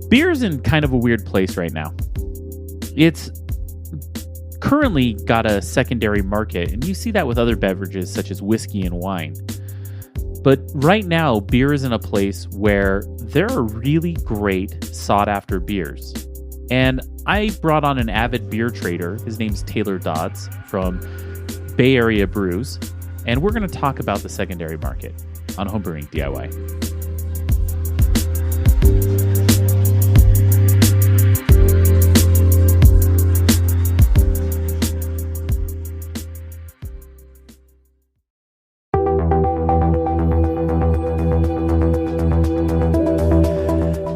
Beer's in kind of a weird place right now. It's currently got a secondary market, and you see that with other beverages such as whiskey and wine. But right now, beer is in a place where there are really great sought-after beers. And I brought on an avid beer trader. His name's Taylor Dodds from Bay Area Brews. And we're going to talk about the secondary market on Homebrewing DIY.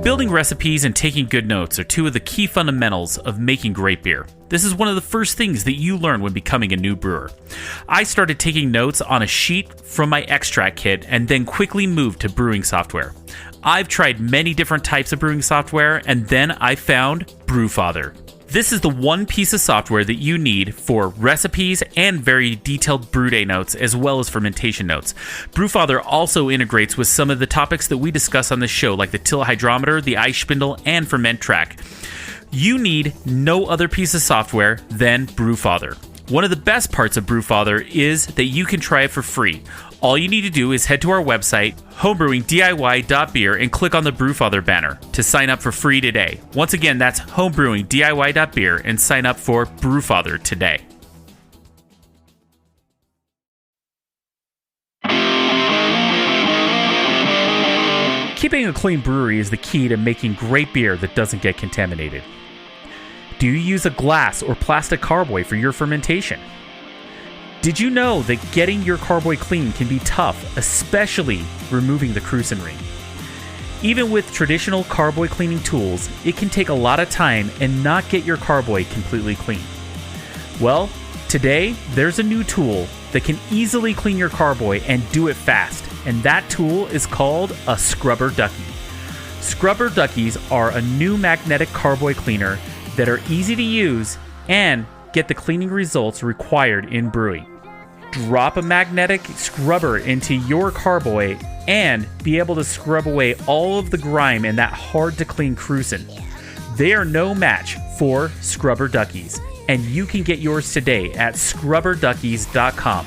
Building recipes and taking good notes are two of the key fundamentals of making great beer. This is one of the first things that you learn when becoming a new brewer. I started taking notes on a sheet from my extract kit and then quickly moved to brewing software. I've tried many different types of brewing software, and then I found Brewfather. This is the one piece of software that you need for recipes and very detailed brew day notes, as well as fermentation notes. Brewfather also integrates with some of the topics that we discuss on this show, like the till hydrometer, the ice spindle, and ferment track. You need no other piece of software than Brewfather. One of the best parts of Brewfather is that you can try it for free. All you need to do is head to our website, homebrewingdiy.beer, and click on the Brewfather banner to sign up for free today. Once again, that's homebrewingdiy.beer and sign up for Brewfather today. Keeping a clean brewery is the key to making great beer that doesn't get contaminated. Do you use a glass or plastic carboy for your fermentation? Did you know that getting your carboy clean can be tough, especially removing the crucian ring? Even with traditional carboy cleaning tools, it can take a lot of time and not get your carboy completely clean. Well, today there's a new tool that can easily clean your carboy and do it fast, and that tool is called a scrubber ducky. Scrubber duckies are a new magnetic carboy cleaner that are easy to use and get the cleaning results required in brewing. Drop a magnetic scrubber into your carboy and be able to scrub away all of the grime and that hard to clean crucian. They are no match for scrubber duckies, and you can get yours today at scrubberduckies.com.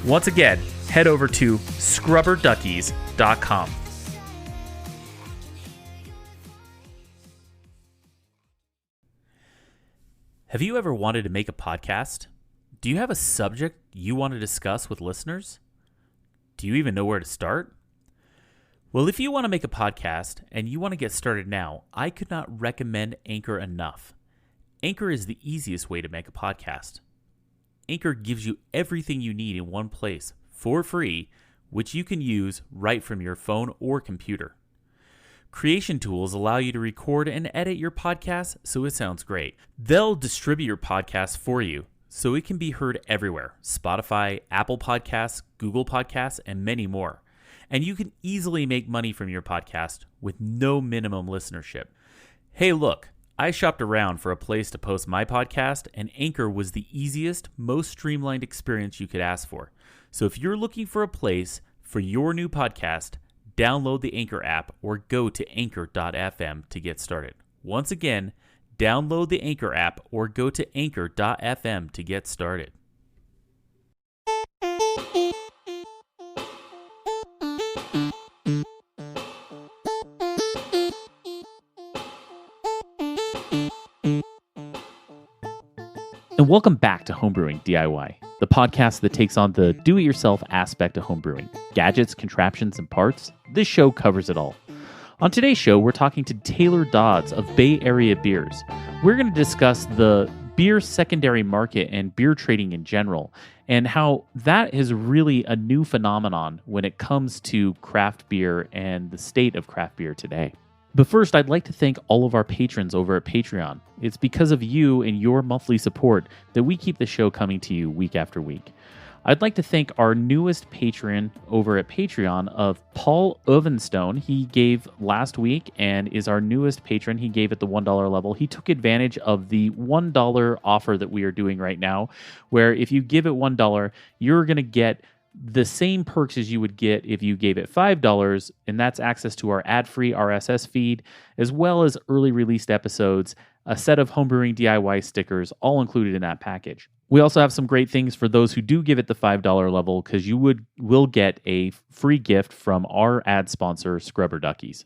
Once again, head over to scrubberduckies.com. Have you ever wanted to make a podcast? Do you have a subject you want to discuss with listeners? Do you even know where to start? Well, if you want to make a podcast and you want to get started now, I could not recommend Anchor enough. Anchor is the easiest way to make a podcast. Anchor gives you everything you need in one place for free, which you can use right from your phone or computer. Creation tools allow you to record and edit your podcast so it sounds great. They'll distribute your podcast for you so it can be heard everywhere: Spotify, Apple Podcasts, Google Podcasts, and many more. And you can easily make money from your podcast with no minimum listenership. Hey, look, I shopped around for a place to post my podcast, and Anchor was the easiest, most streamlined experience you could ask for. So if you're looking for a place for your new podcast, download the Anchor app or go to anchor.fm to get started. Once again, download the Anchor app or go to anchor.fm to get started. And welcome back to Homebrewing DIY, the podcast that takes on the do-it-yourself aspect of homebrewing. Gadgets, contraptions, and parts, this show covers it all. On today's show, we're talking to Taylor Dodds of Bay Area Beers. We're going to discuss the beer secondary market and beer trading in general, and how that is really a new phenomenon when it comes to craft beer and the state of craft beer today. But first, I'd like to thank all of our patrons over at Patreon. It's because of you and your monthly support that we keep the show coming to you week after week. I'd like to thank our newest patron over at Patreon of Paul Ovenstone. He gave last week and is our newest patron. He gave at the $1 level. He took advantage of the $1 offer that we are doing right now, where if you give it $1, you're going to get the same perks as you would get if you gave it $5, and that's access to our ad-free RSS feed, as well as early released episodes, a set of homebrewing DIY stickers, all included in that package. We also have some great things for those who do give it the $5 level, because you will get a free gift from our ad sponsor, Scrubber Duckies.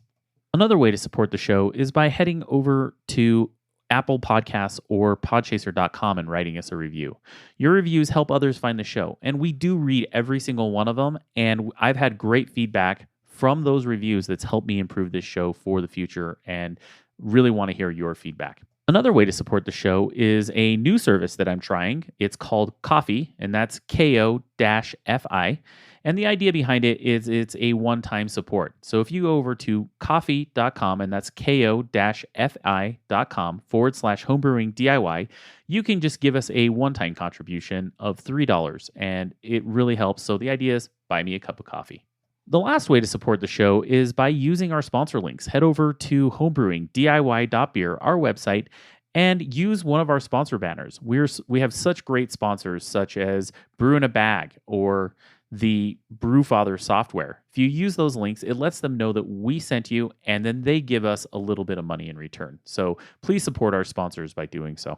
Another way to support the show is by heading over to Apple Podcasts or podchaser.com and writing us a review. Your reviews help others find the show, and we do read every single one of them, and I've had great feedback from those reviews that's helped me improve this show for the future, and really want to hear your feedback. Another way to support the show is a new service that I'm trying. It's called Ko-fi, and that's KO-FI. And the idea behind it is it's a one-time support. So if you go over to ko-fi.com, and that's ko-fi.com/homebrewing DIY, you can just give us a one-time contribution of $3, and it really helps. So the idea is buy me a cup of coffee. The last way to support the show is by using our sponsor links. Head over to homebrewingdiy.beer, our website, and use one of our sponsor banners. We have such great sponsors, such as Brew in a Bag or the Brewfather software. If you use those links, it lets them know that we sent you, and then they give us a little bit of money in return. So please support our sponsors by doing so.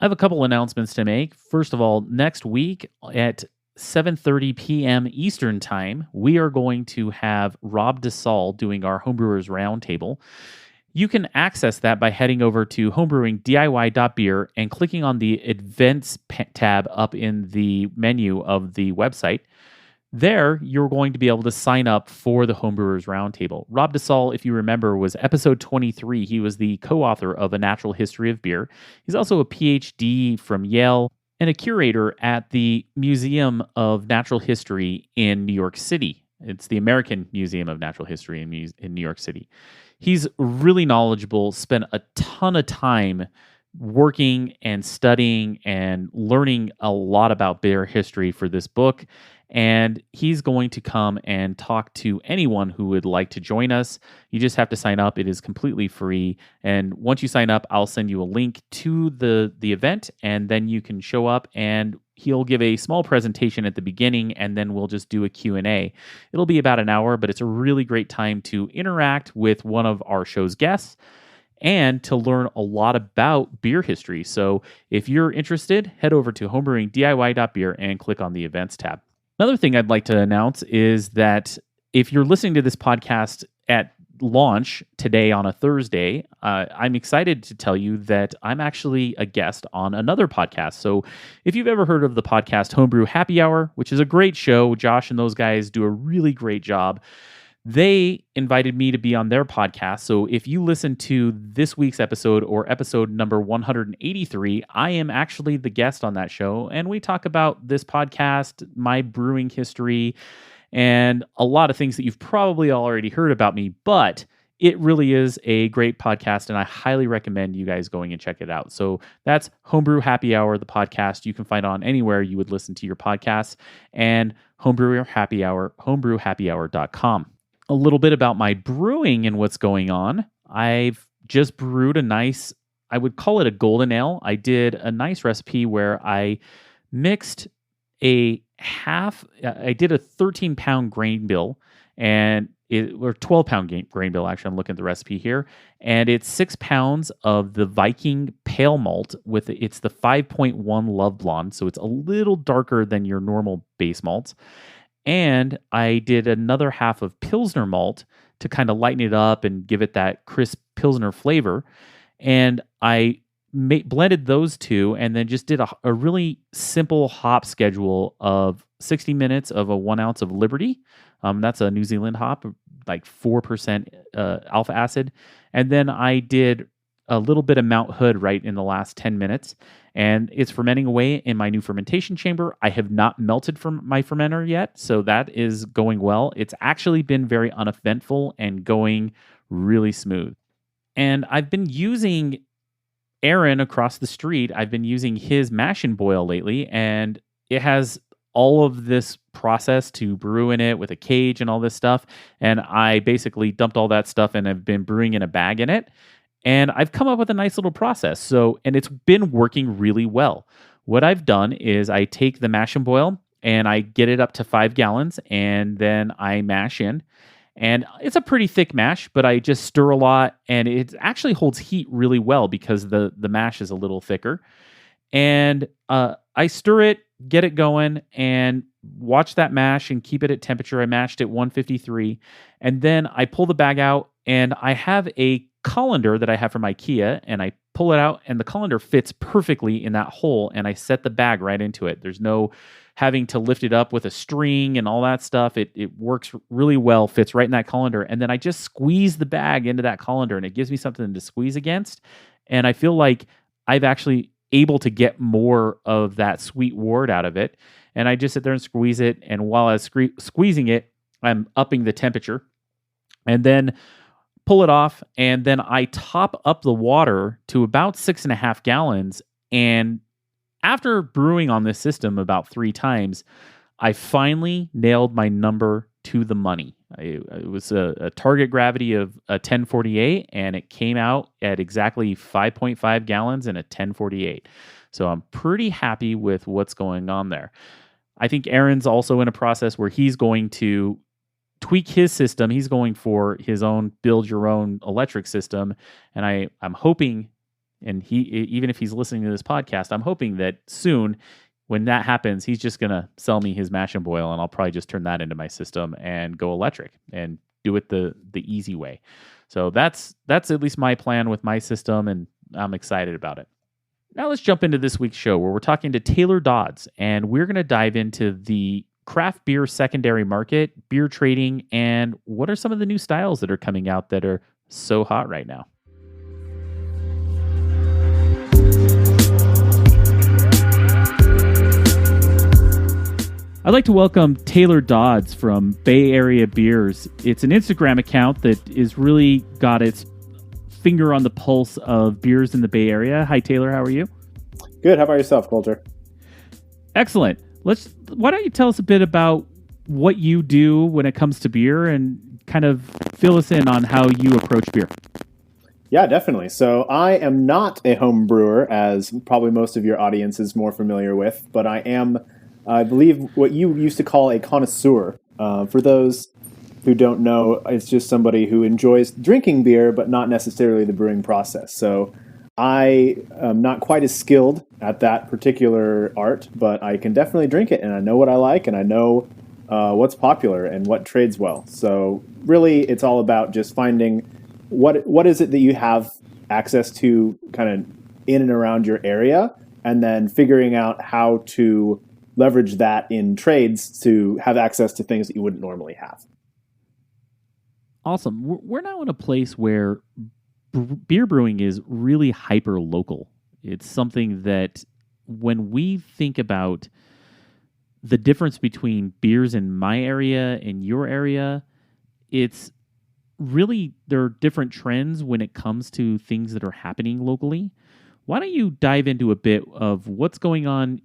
I have a couple announcements to make. First of all, next week at 7:30 p.m. Eastern Time, we are going to have Rob DeSalle doing our Homebrewers Roundtable. You can access that by heading over to homebrewingdiy.beer and clicking on the Events tab up in the menu of the website. There, you're going to be able to sign up for the Homebrewers Roundtable. Rob DeSalle, if you remember, was episode 23. He was the co-author of A Natural History of Beer. He's also a PhD from Yale and a curator at the Museum of Natural History in New York City. It's the American Museum of Natural History in New York City. He's really knowledgeable, spent a ton of time working and studying and learning a lot about beer history for this book. And he's going to come and talk to anyone who would like to join us. You just have to sign up. It is completely free. And once you sign up, I'll send you a link to the event, and then you can show up, and he'll give a small presentation at the beginning, and then we'll just do a Q&A. It'll be about an hour, but it's a really great time to interact with one of our show's guests and to learn a lot about beer history. So if you're interested, head over to homebrewingdiy.beer and click on the events tab. Another thing I'd like to announce is that if you're listening to this podcast at launch today on a Thursday, I'm excited to tell you that I'm actually a guest on another podcast. So if you've ever heard of the podcast Homebrew Happy Hour, which is a great show, Josh and those guys do a really great job. They invited me to be on their podcast. So if you listen to this week's episode or episode number 183, I am actually the guest on that show. And we talk about this podcast, my brewing history, and a lot of things that you've probably already heard about me. But it really is a great podcast, and I highly recommend you guys going and check it out. So that's Homebrew Happy Hour, the podcast. You can find it on anywhere you would listen to your podcasts, and Homebrew Happy Hour, homebrewhappyhour.com. A little bit about my brewing and what's going on. I've just brewed a nice, I would call it a golden ale. I did a nice recipe where I mixed I did a 13-pound grain bill, or 12-pound grain bill, actually. I'm looking at the recipe here. And it's 6 pounds of the Viking pale malt it's the 5.1 Love Blonde. So it's a little darker than your normal base malts. And I did another half of Pilsner malt to kind of lighten it up and give it that crisp Pilsner flavor. And I blended those two and then just did a really simple hop schedule of 60 minutes of a 1 ounce of Liberty. That's a New Zealand hop, like 4% alpha acid. And then I did a little bit of Mount Hood right in the last 10 minutes. And it's fermenting away in my new fermentation chamber. I have not melted from my fermenter yet, so that is going well. It's actually been very uneventful and going really smooth. And I've been using Aaron across the street. I've been using his mash and boil lately, and it has all of this process to brew in it with a cage and all this stuff. And I basically dumped all that stuff and have been brewing in a bag in it. And I've come up with a nice little process. And it's been working really well. What I've done is I take the mash and boil and I get it up to 5 gallons, and then I mash in. And it's a pretty thick mash, but I just stir a lot, and it actually holds heat really well because the mash is a little thicker. And I stir it, get it going, and watch that mash and keep it at temperature. I mashed at 153, and then I pull the bag out, and I have a colander that I have from IKEA, and I pull it out, and the colander fits perfectly in that hole, and I set the bag right into it. There's no having to lift it up with a string and all that stuff. It works really well, fits right in that colander, and then I just squeeze the bag into that colander, and it gives me something to squeeze against, and I feel like I've actually able to get more of that sweet wort out of it. And I just sit there and squeeze it. And while I was squeezing it, I'm upping the temperature and then pull it off. And then I top up the water to about 6.5 gallons. And after brewing on this system about 3 times, I finally nailed my number to the money. It was a target gravity of a 1048, and it came out at exactly 5.5 gallons in a 1048. So I'm pretty happy with what's going on there. I think Aaron's also in a process where he's going to tweak his system. He's going for his own build your own electric system. And I'm hoping, and even if he's listening to this podcast, I'm hoping that soon when that happens, he's just going to sell me his mash and boil, and I'll probably just turn that into my system and go electric and do it the easy way. So that's at least my plan with my system, and I'm excited about it. Now let's jump into this week's show where we're talking to Taylor Dodds, and we're going to dive into the craft beer secondary market, beer trading, and what are some of the new styles that are coming out that are so hot right now. I'd like to welcome Taylor Dodds from Bay Area Beers. It's an Instagram account that is really got its finger on the pulse of beers in the Bay Area. Hi, Taylor. How are you? Good. How about yourself, Coulter? Excellent. Why don't you tell us a bit about what you do when it comes to beer and kind of fill us in on how you approach beer? Yeah, definitely. So I am not a home brewer, as probably most of your audience is more familiar with, but I am, I believe, what you used to call a connoisseur. For those who don't know, it's just somebody who enjoys drinking beer, but not necessarily the brewing process. So I am not quite as skilled at that particular art, but I can definitely drink it, and I know what I like, and I know what's popular and what trades well. So really, it's all about just finding what is it that you have access to kind of in and around your area, and then figuring out how to leverage that in trades to have access to things that you wouldn't normally have. Awesome. We're now in a place where beer brewing is really hyper local. It's something that when we think about the difference between beers in my area and your area, it's really, there are different trends when it comes to things that are happening locally. Why don't you dive into a bit of what's going on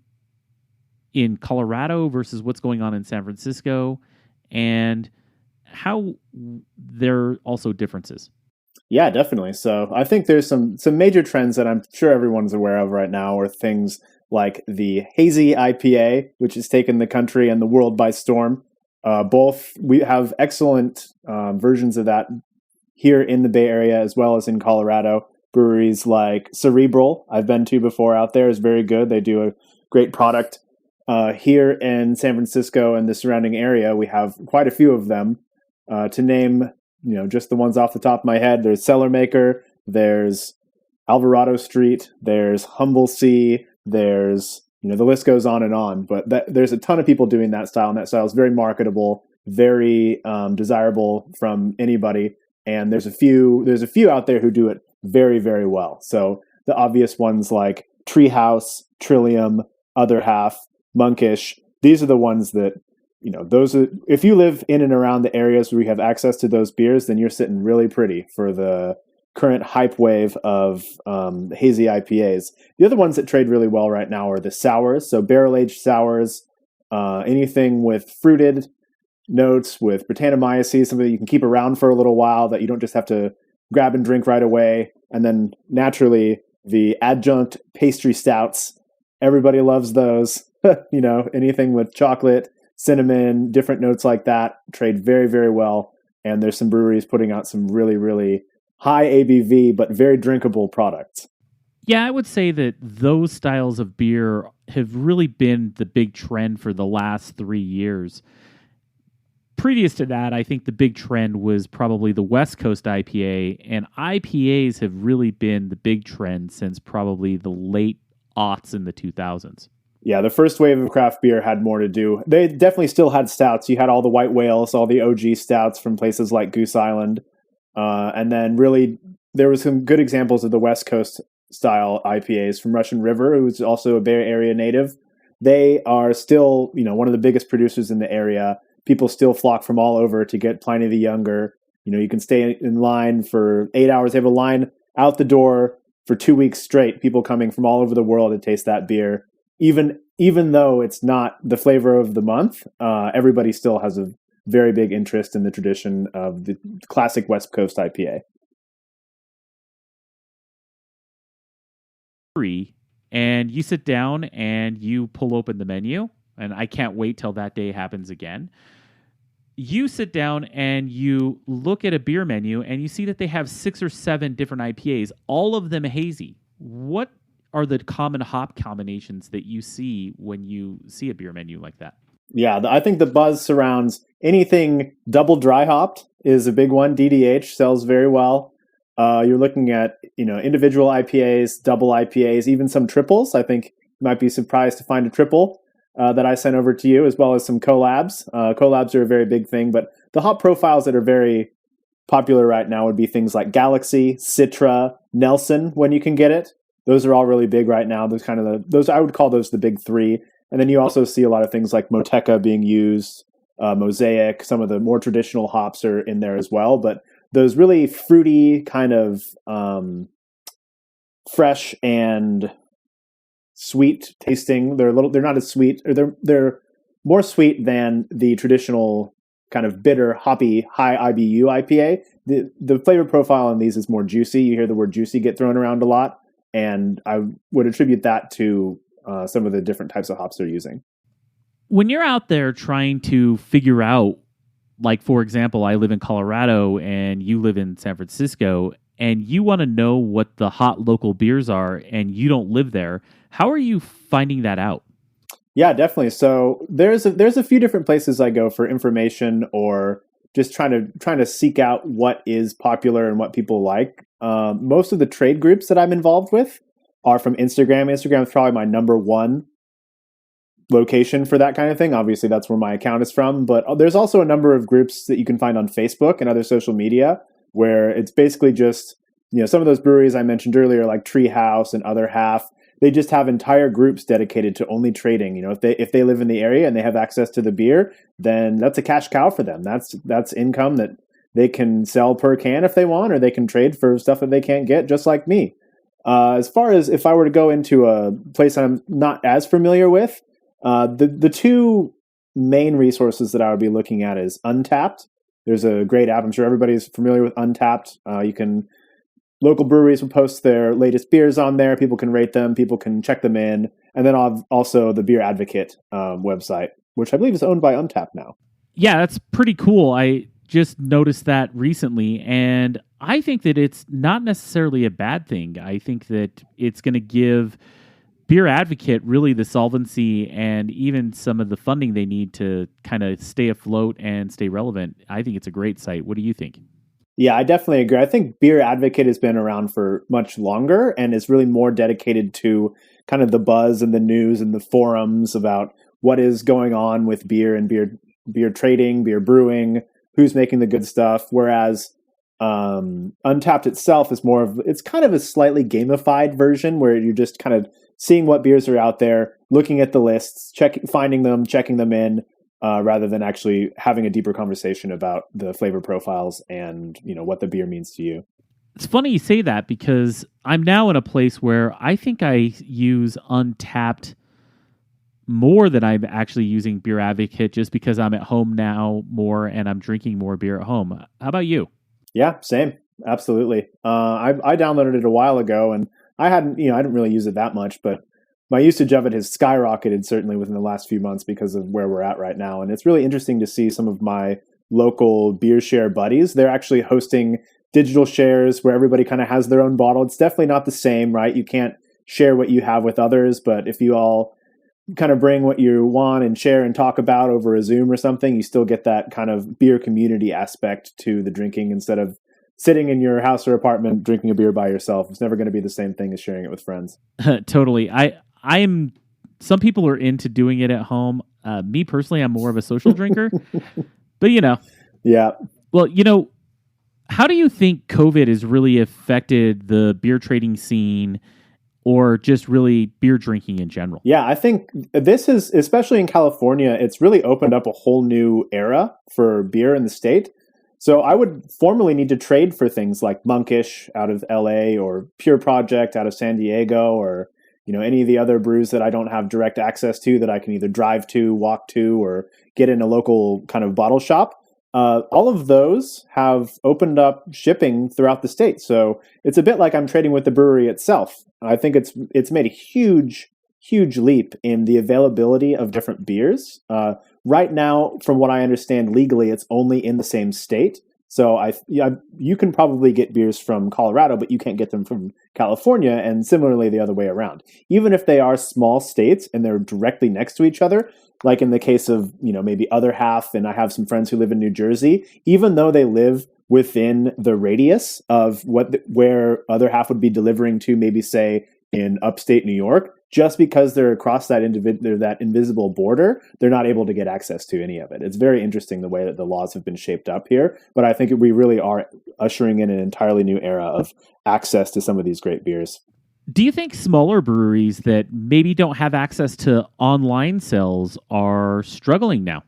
in Colorado versus what's going on in San Francisco, and how there are also differences? Yeah, definitely. So I think there's some major trends that I'm sure everyone's aware of right now, are things like the hazy IPA, which has taken the country and the world by storm. Both, we have excellent versions of that here in the Bay Area as well as in Colorado. Breweries like Cerebral, I've been to before out there, is very good. They do a great product. Here in San Francisco and the surrounding area, we have quite a few of them. To name, just the ones off the top of my head, there's Cellar Maker, there's Alvarado Street, there's Humble Sea, there's, the list goes on and on. But there's a ton of people doing that style, and that style is very marketable, very desirable from anybody. And there's a few out there who do it very, very well. So the obvious ones like Treehouse, Trillium, Other Half, Monkish, these are the ones that, those are, if you live in and around the areas where you have access to those beers, then you're sitting really pretty for the current hype wave of hazy IPAs. The other ones that trade really well right now are the sours. So barrel-aged sours, anything with fruited notes, with Britannomyces, something that you can keep around for a little while, that you don't just have to grab and drink right away. And then naturally, the adjunct pastry stouts. Everybody loves those. Anything with chocolate, cinnamon, different notes like that trade very, very well. And there's some breweries putting out some really, really high ABV, but very drinkable products. Yeah, I would say that those styles of beer have really been the big trend for the last 3 years. Previous to that, I think the big trend was probably the West Coast IPA, and IPAs have really been the big trend since probably the late aughts in the 2000s. Yeah, the first wave of craft beer had more to do. They definitely still had stouts. You had all the white whales, all the OG stouts from places like Goose Island. And then really, there was some good examples of the West Coast style IPAs from Russian River, who's also a Bay Area native. They are still, one of the biggest producers in the area. People still flock from all over to get Pliny the Younger. You can stay in line for 8 hours. They have a line out the door for 2 weeks straight. People coming from all over the world to taste that beer. Even though it's not the flavor of the month, everybody still has a very big interest in the tradition of the classic West Coast IPA. And you sit down and you pull open the menu, and I can't wait till that day happens again. You sit down and you look at a beer menu and you see that they have 6 or 7 different IPAs, all of them hazy. What are the common hop combinations that you see when you see a beer menu like that? Yeah, I think the buzz surrounds anything double dry hopped is a big one. DDH sells very well. You're looking at individual IPAs, double IPAs, even some triples. I think you might be surprised to find a triple that I sent over to you, as well as some collabs. Collabs are a very big thing, but the hop profiles that are very popular right now would be things like Galaxy, Citra, Nelson, when you can get it. Those are all really big right now. Those I would call those the big three. And then you also see a lot of things like Moteca being used, Mosaic. Some of the more traditional hops are in there as well. But those really fruity kind of fresh and sweet tasting. They're not as sweet, or they're more sweet than the traditional kind of bitter, hoppy, high IBU IPA. The flavor profile on these is more juicy. You hear the word juicy get thrown around a lot. And I would attribute that to some of the different types of hops they're using. When you're out there trying to figure out, like, for example, I live in Colorado and you live in San Francisco, and you want to know what the hot local beers are and you don't live there, how are you finding that out? Yeah, definitely. So there's a few different places I go for information, or just trying to seek out what is popular and what people like. Most of the trade groups that I'm involved with are from Instagram. Instagram is probably my number one location for that kind of thing. Obviously, that's where my account is from. But there's also a number of groups that you can find on Facebook and other social media where it's basically just, some of those breweries I mentioned earlier, like Treehouse and Other Half, they just have entire groups dedicated to only trading. If they live in the area and they have access to the beer, then that's a cash cow for them. That's income that they can sell per can if they want, or they can trade for stuff that they can't get, just like me. As far as if I were to go into a place I'm not as familiar with, the two main resources that I would be looking at is Untapped. There's a great app. I'm sure everybody's familiar with Untapped. Local breweries will post their latest beers on there. People can rate them. People can check them in. And then also the Beer Advocate website, which I believe is owned by Untapped now. Yeah, that's pretty cool. I just noticed that recently, and I think that it's not necessarily a bad thing. I think that it's going to give Beer Advocate really the solvency and even some of the funding they need to kind of stay afloat and stay relevant. I think it's a great site. What do you think? Yeah, I definitely agree. I think Beer Advocate has been around for much longer and is really more dedicated to kind of the buzz and the news and the forums about what is going on with beer and beer trading, beer brewing, who's making the good stuff. Whereas Untapped itself is it's kind of a slightly gamified version where you're just kind of seeing what beers are out there, looking at the lists, finding them, checking them in, rather than actually having a deeper conversation about the flavor profiles and what the beer means to you. It's funny you say that, because I'm now in a place where I think I use Untapped more than I'm actually using Beer Advocate, just because I'm at home now more and I'm drinking more beer at home. How about you? Yeah, same. Absolutely. I downloaded it a while ago, and I didn't really use it that much, but my usage of it has skyrocketed certainly within the last few months because of where we're at right now. And it's really interesting to see some of my local beer share buddies. They're actually hosting digital shares where everybody kind of has their own bottle. It's definitely not the same, right? You can't share what you have with others, but if you all kind of bring what you want and share and talk about over a Zoom or something, you still get that kind of beer community aspect to the drinking instead of sitting in your house or apartment drinking a beer by yourself. It's never going to be the same thing as sharing it with friends. Totally. I'm. Some people are into doing it at home. Me personally, I'm more of a social drinker. But Yeah. Well, how do you think COVID has really affected the beer trading scene, or just really beer drinking in general? Yeah, I think this is, especially in California, it's really opened up a whole new era for beer in the state. So I would formally need to trade for things like Monkish out of LA or Pure Project out of San Diego, or any of the other brews that I don't have direct access to that I can either drive to, walk to, or get in a local kind of bottle shop. All of those have opened up shipping throughout the state. So it's a bit like I'm trading with the brewery itself. I think it's made a huge leap in the availability of different beers. Right now, from what I understand legally, it's only in the same state. So you can probably get beers from Colorado, but you can't get them from California, and similarly the other way around. Even if they are small states and they're directly next to each other, like in the case of, maybe Other Half, and I have some friends who live in New Jersey, even though they live within the radius of where Other Half would be delivering to, maybe say in upstate New York, just because they're across that invisible border, they're not able to get access to any of it. It's very interesting the way that the laws have been shaped up here, but I think we really are ushering in an entirely new era of access to some of these great beers. Do you think smaller breweries that maybe don't have access to online sales are struggling now?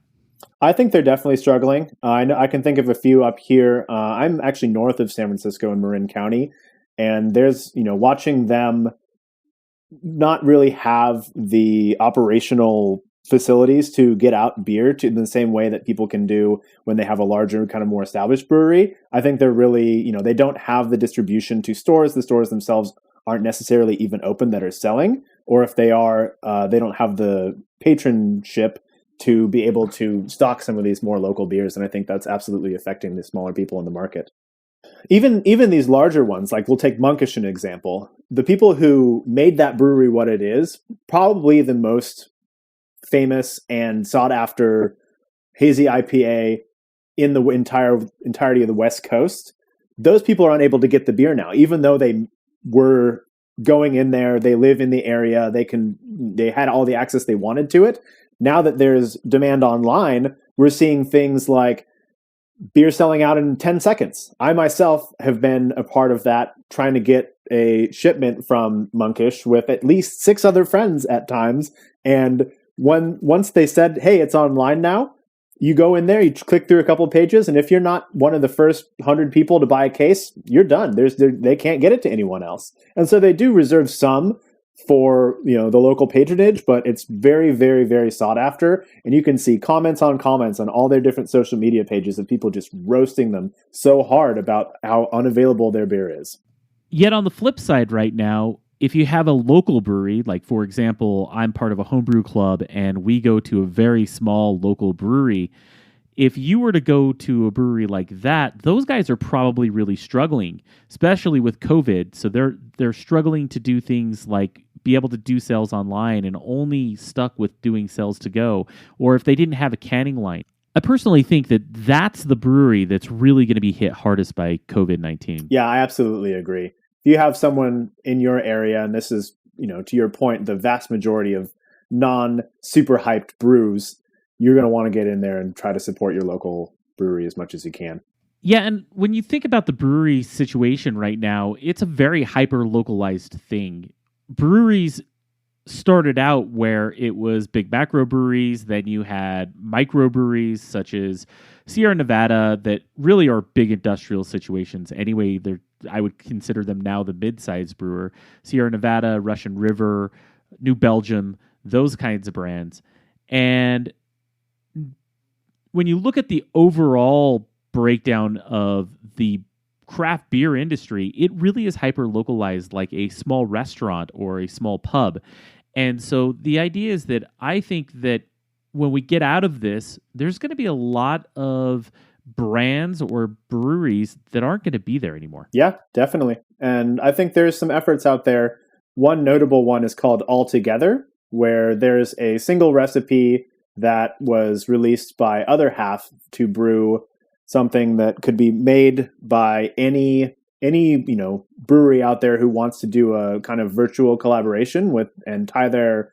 I think they're definitely struggling. I can think of a few up here. I'm actually north of San Francisco in Marin County, and there's, watching them not really have the operational facilities to get out beer to the same way that people can do when they have a larger, kind of more established brewery. I think they're really, they don't have the distribution to stores. The stores themselves aren't necessarily even open that are selling, or if they are, they don't have the patronship to be able to stock some of these more local beers. And I think that's absolutely affecting the smaller people in the market. Even these larger ones, like we'll take Monkish an example. The people who made that brewery what it is, probably the most famous and sought after hazy IPA in the entirety of the West Coast, those people are unable to get the beer now, even though they were going in there. They live in the area. They had all the access they wanted to it. Now that there's demand online, we're seeing things like beer selling out in 10 seconds. I myself have been a part of that, trying to get a shipment from Monkish with at least 6 other friends at times. And once they said, hey, it's online now, you go in there, you click through a couple of pages, and if you're not one of the first 100 people to buy a case, you're done. They can't get it to anyone else. And so they do reserve some for the local patronage, but it's very, very, very sought after. And you can see comments on all their different social media pages of people just roasting them so hard about how unavailable their beer is. Yet on the flip side right now, if you have a local brewery, like for example, I'm part of a homebrew club and we go to a very small local brewery. If you were to go to a brewery like that, those guys are probably really struggling, especially with COVID. So they're struggling to do things like be able to do sales online and only stuck with doing sales to go, or if they didn't have a canning line. I personally think that that's the brewery that's really going to be hit hardest by COVID-19. Yeah, I absolutely agree. If you have someone in your area, and this is, to your point, the vast majority of non-super hyped brews, you're going to want to get in there and try to support your local brewery as much as you can. Yeah, and when you think about the brewery situation right now, it's a very hyper-localized thing. Breweries started out where it was big macro breweries, then you had micro breweries such as Sierra Nevada that really are big industrial situations. Anyway, I would consider them now the mid-sized brewer. Sierra Nevada, Russian River, New Belgium, those kinds of brands. And when you look at the overall breakdown of the craft beer industry, it really is hyper localized, like a small restaurant or a small pub. And so the idea is that I think that when we get out of this, there's going to be a lot of brands or breweries that aren't going to be there anymore. Yeah, definitely. And I think there's some efforts out there. One notable one is called All Together, where there's a single recipe that was released by Other Half to brew something that could be made by any brewery out there who wants to do a kind of virtual collaboration with and tie their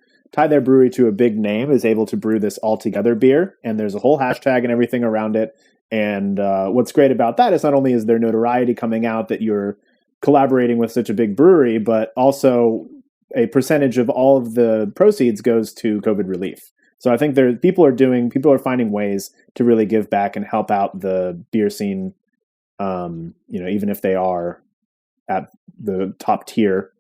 brewery to a big name is able to brew this All Together beer. And there's a whole hashtag and everything around it. And what's great about that is not only is there notoriety coming out that you're collaborating with such a big brewery, but also a percentage of all of the proceeds goes to COVID relief. So I think people are finding ways to really give back and help out the beer scene, even if they are at the top tier.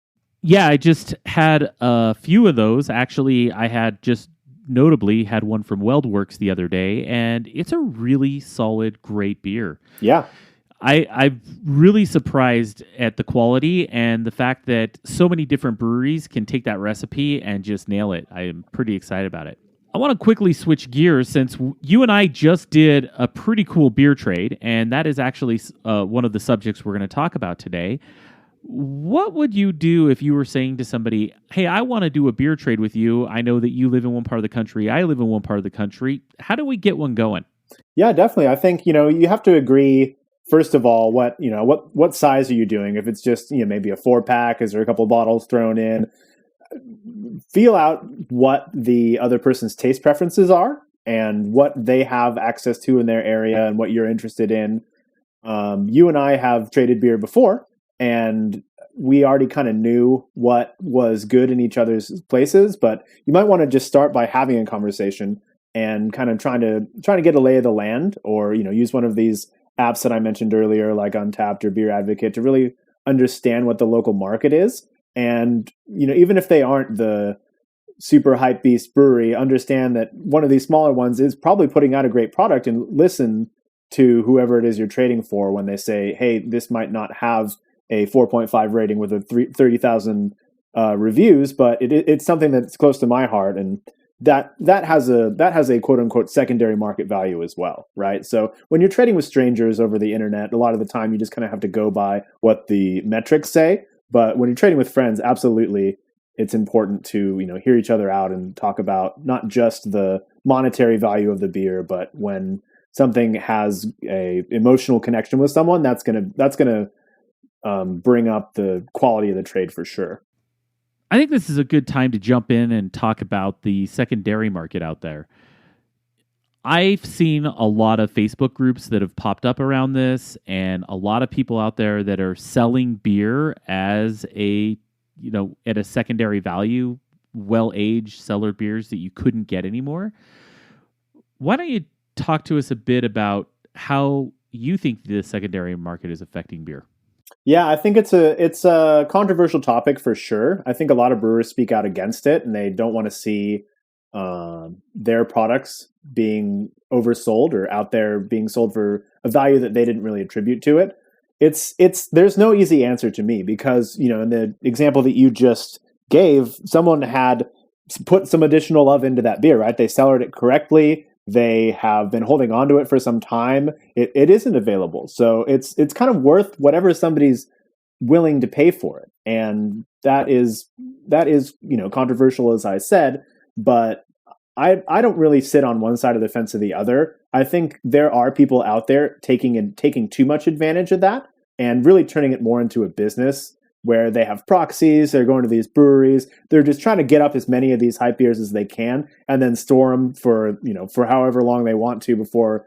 Yeah, I just had a few of those. Actually, I had just notably had one from WeldWorks the other day, and it's a really solid, great beer. Yeah. I'm really surprised at the quality and the fact that so many different breweries can take that recipe and just nail it. I am pretty excited about it. I want to quickly switch gears since you and I just did a pretty cool beer trade, and that is actually one of the subjects we're going to talk about today. What would you do if you were saying to somebody, hey, I want to do a beer trade with you. I know that you live in one part of the country. I live in one part of the country. How do we get one going? Yeah, definitely. I think, you have to agree, first of all, what size are you doing? If it's just, maybe a 4-pack, is there a couple of bottles thrown in? Feel out what the other person's taste preferences are and what they have access to in their area and what you're interested in. You and I have traded beer before, and we already kind of knew what was good in each other's places, but you might want to just start by having a conversation and kind of trying to get a lay of the land, or use one of these apps that I mentioned earlier, like Untapped or Beer Advocate, to really understand what the local market is. And even if they aren't the super hype beast brewery, understand that one of these smaller ones is probably putting out a great product, and listen to whoever it is you're trading for when they say, hey, this might not have a 4.5 rating with a 30,000 reviews, but it's something that's close to my heart, and that has a quote unquote secondary market value as well, right? So when you're trading with strangers over the internet, a lot of the time you just kind of have to go by what the metrics say. But when you're trading with friends, absolutely, it's important to hear each other out and talk about not just the monetary value of the beer, but when something has a emotional connection with someone, that's gonna bring up the quality of the trade for sure. I think this is a good time to jump in and talk about the secondary market out there. I've seen a lot of Facebook groups that have popped up around this, and a lot of people out there that are selling beer as at a secondary value, well-aged cellar beers that you couldn't get anymore. Why don't you talk to us a bit about how you think the secondary market is affecting beer? Yeah, I think it's a controversial topic for sure. I think a lot of brewers speak out against it, and they don't want to see their products being oversold or out there being sold for a value that they didn't really attribute to it. There's no easy answer to me, because in the example that you just gave, someone had put some additional love into that beer, right? They cellared it correctly. They have been holding on to it for some time. It isn't available, so it's kind of worth whatever somebody's willing to pay for it, and that is controversial, as I said, but I don't really sit on one side of the fence or the other. I think there are people out there taking too much advantage of that and really turning it more into a business where they have proxies, they're going to these breweries, they're just trying to get up as many of these hype beers as they can and then store them for however long they want to before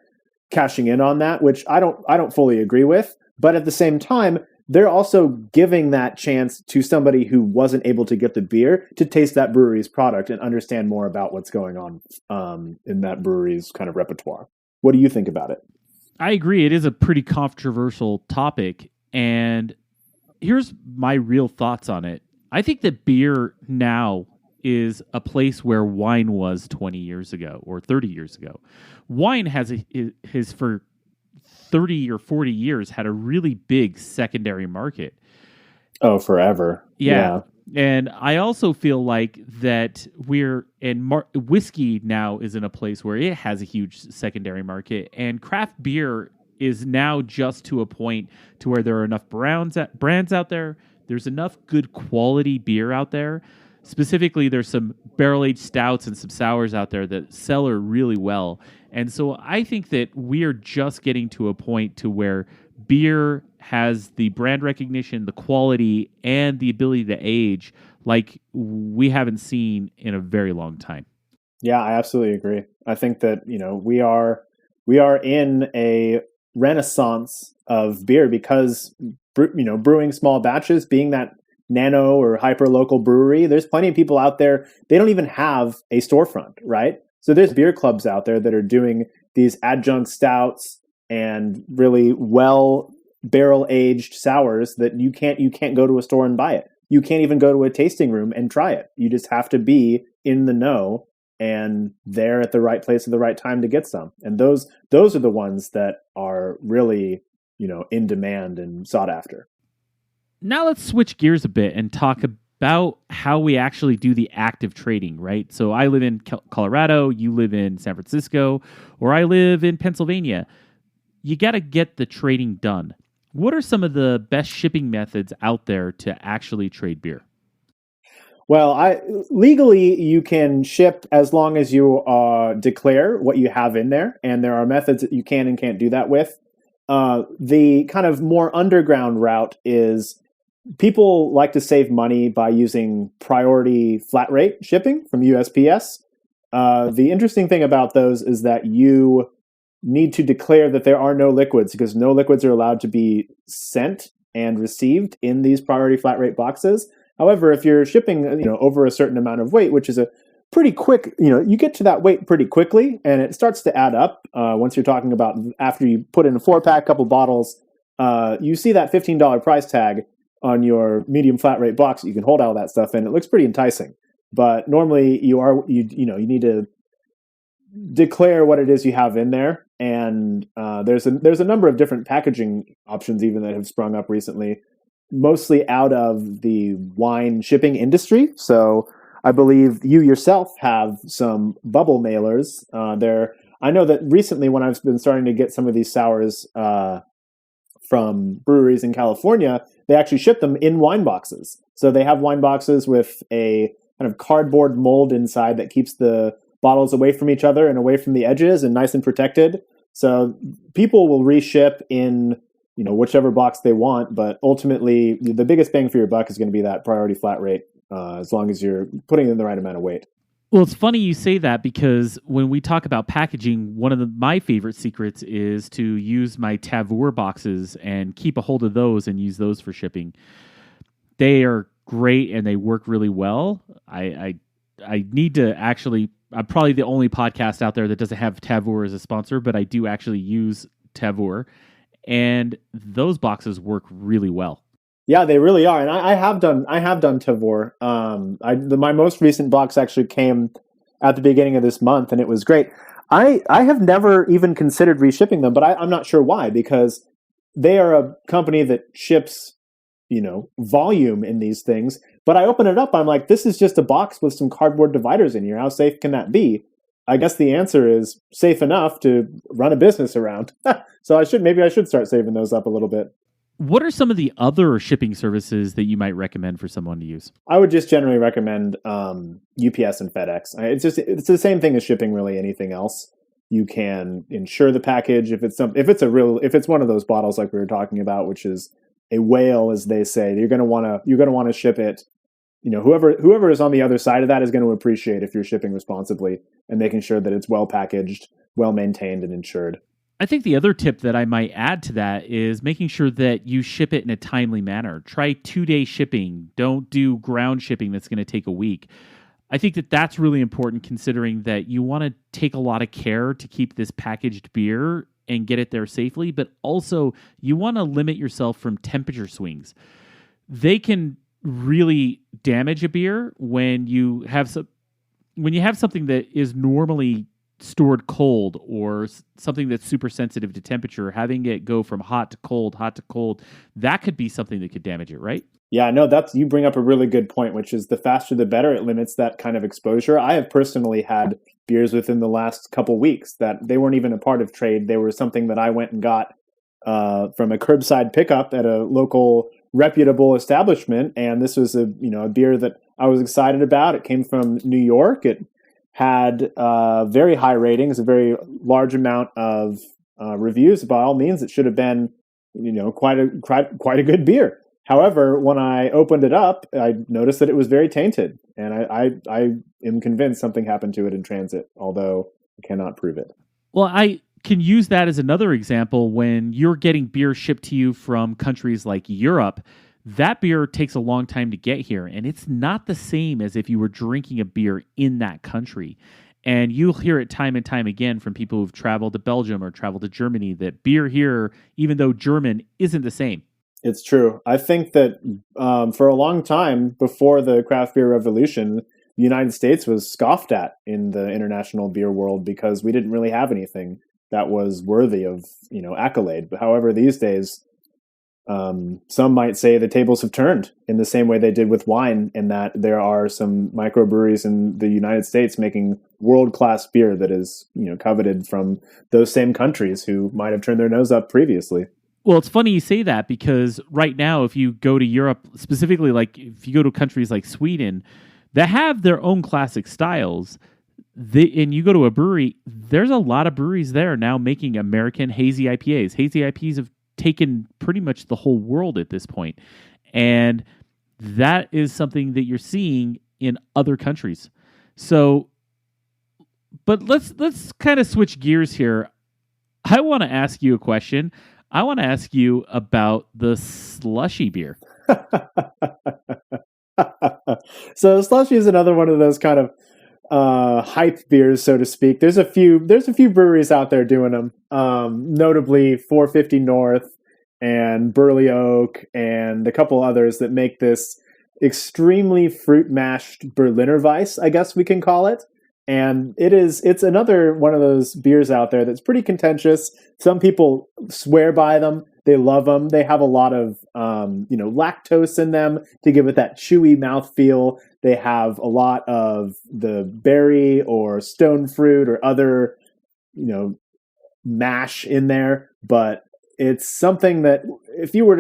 cashing in on that, which I don't fully agree with. But at the same time, they're also giving that chance to somebody who wasn't able to get the beer to taste that brewery's product and understand more about what's going on in that brewery's kind of repertoire. What do you think about it? I agree. It is a pretty controversial topic, and here's my real thoughts on it. I think that beer now is a place where wine was 20 years ago or 30 years ago. Wine has for 30 or 40 years had a really big secondary market. Oh, forever. Yeah. And I also feel like that whiskey now is in a place where it has a huge secondary market, and craft beer is now just to a point to where there are enough brands out there. There's enough good quality beer out there. Specifically, there's some barrel-aged stouts and some sours out there that sell really well. And so I think that we are just getting to a point to where beer has the brand recognition, the quality, and the ability to age like we haven't seen in a very long time. Yeah, I absolutely agree. I think that, we are in a renaissance of beer because, brewing small batches, being that nano or hyper local brewery, there's plenty of people out there. They don't even have a storefront, right? So there's beer clubs out there that are doing these adjunct stouts and really well barrel aged sours that you can't go to a store and buy it. You can't even go to a tasting room and try it. You just have to be in the know and there at the right place at the right time to get some. And those are the ones that are really, in demand and sought after. Now let's switch gears a bit and talk about how we actually do the active trading, right? So I live in Colorado, you live in San Francisco, or I live in Pennsylvania. You got to get the trading done. What are some of the best shipping methods out there to actually trade beer? Well, legally you can ship as long as you declare what you have in there, and there are methods that you can and can't do that with. The kind of more underground route is people like to save money by using priority flat rate shipping from USPS. The interesting thing about those is that you need to declare that there are no liquids because no liquids are allowed to be sent and received in these priority flat rate boxes. However, if you're shipping, over a certain amount of weight, which is a pretty quick, you get to that weight pretty quickly, and it starts to add up. Once you're talking about after you put in a 4-pack, couple bottles, you see that $15 price tag on your medium flat rate box. You can hold all that stuff in. It looks pretty enticing, but normally you need to declare what it is you have in there. And there's a number of different packaging options even that have sprung up recently, mostly out of the wine shipping industry. So I believe you yourself have some bubble mailers there. I know that recently when I've been starting to get some of these sours from breweries in California, they actually ship them in wine boxes. So they have wine boxes with a kind of cardboard mold inside that keeps the bottles away from each other and away from the edges and nice and protected. So people will reship in, whichever box they want, but ultimately the biggest bang for your buck is going to be that priority flat rate, as long as you're putting in the right amount of weight. Well, it's funny you say that because when we talk about packaging, one of my favorite secrets is to use my Tavour boxes and keep a hold of those and use those for shipping. They are great and they work really well. I need to actually, I'm probably the only podcast out there that doesn't have Tavour as a sponsor, but I do actually use Tavour, and those boxes work really well. Yeah, they really are, and I have done Tavour. My most recent box actually came at the beginning of this month, and it was great. I have never even considered reshipping them, but I'm not sure why, because they are a company that ships, volume in these things. But I open it up, I'm like, this is just a box with some cardboard dividers in here. How safe can that be? I guess the answer is safe enough to run a business around. So maybe I should start saving those up a little bit. What are some of the other shipping services that you might recommend for someone to use? I would just generally recommend UPS and FedEx. It's the same thing as shipping really anything else. You can insure the package if it's one of those bottles like we were talking about, which is a whale, as they say. You're going to want to ship it. Whoever is on the other side of that is going to appreciate if you're shipping responsibly and making sure that it's well packaged, well maintained, and insured. I think the other tip that I might add to that is making sure that you ship it in a timely manner. Try 2-day shipping. Don't do ground shipping that's going to take a week. I think that that's really important, considering that you want to take a lot of care to keep this packaged beer and get it there safely, but also you want to limit yourself from temperature swings. They can really damage a beer when you have something that is normally stored cold or something that's super sensitive to temperature. Having it go from hot to cold, that could be something that could damage it, right? Yeah, no, that's you bring up a really good point, which is the faster the better. It limits that kind of exposure. I have personally had beers within the last couple weeks that they weren't even a part of trade. They were something that I went and got from a curbside pickup at a local reputable establishment, and this was a beer that I was excited about. It came from New York. It had very high ratings, a very large amount of reviews. By all means, it should have been quite a good beer. However, when I opened it up, I noticed that it was very tainted, and I am convinced something happened to it in transit, although I cannot prove it. Well, I can use that as another example. When you're getting beer shipped to you from countries like Europe, that beer takes a long time to get here, and it's not the same as if you were drinking a beer in that country. And you'll hear it time and time again from people who've traveled to Belgium or traveled to Germany that beer here, even though German, isn't the same. It's true. I think that for a long time before the craft beer revolution, the United States was scoffed at in the international beer world because we didn't really have anything that was worthy of accolade. But however, these days, some might say the tables have turned in the same way they did with wine, in that there are some microbreweries in the United States making world-class beer that is coveted from those same countries who might have turned their nose up previously. Well, it's funny you say that because right now, if you go to Europe, specifically, like if you go to countries like Sweden, that have their own classic styles, and you go to a brewery, there's a lot of breweries there now making American hazy IPAs. Hazy IPAs have taken pretty much the whole world at this point. And that is something that you're seeing in other countries. So, but let's kind of switch gears here. I want to ask you a question. I want to ask you about the slushy beer. So slushy is another one of those kind of hype beers, so to speak. There's a few breweries out there doing them, notably 450 North and Burley Oak and a couple others that make this extremely fruit mashed Berliner Weiss, I guess we can call it. And it's another one of those beers out there that's pretty contentious. Some people swear by them. They love them. They have a lot of lactose in them to give it that chewy mouthfeel. They have a lot of the berry or stone fruit or other mash in there. But it's something that if you were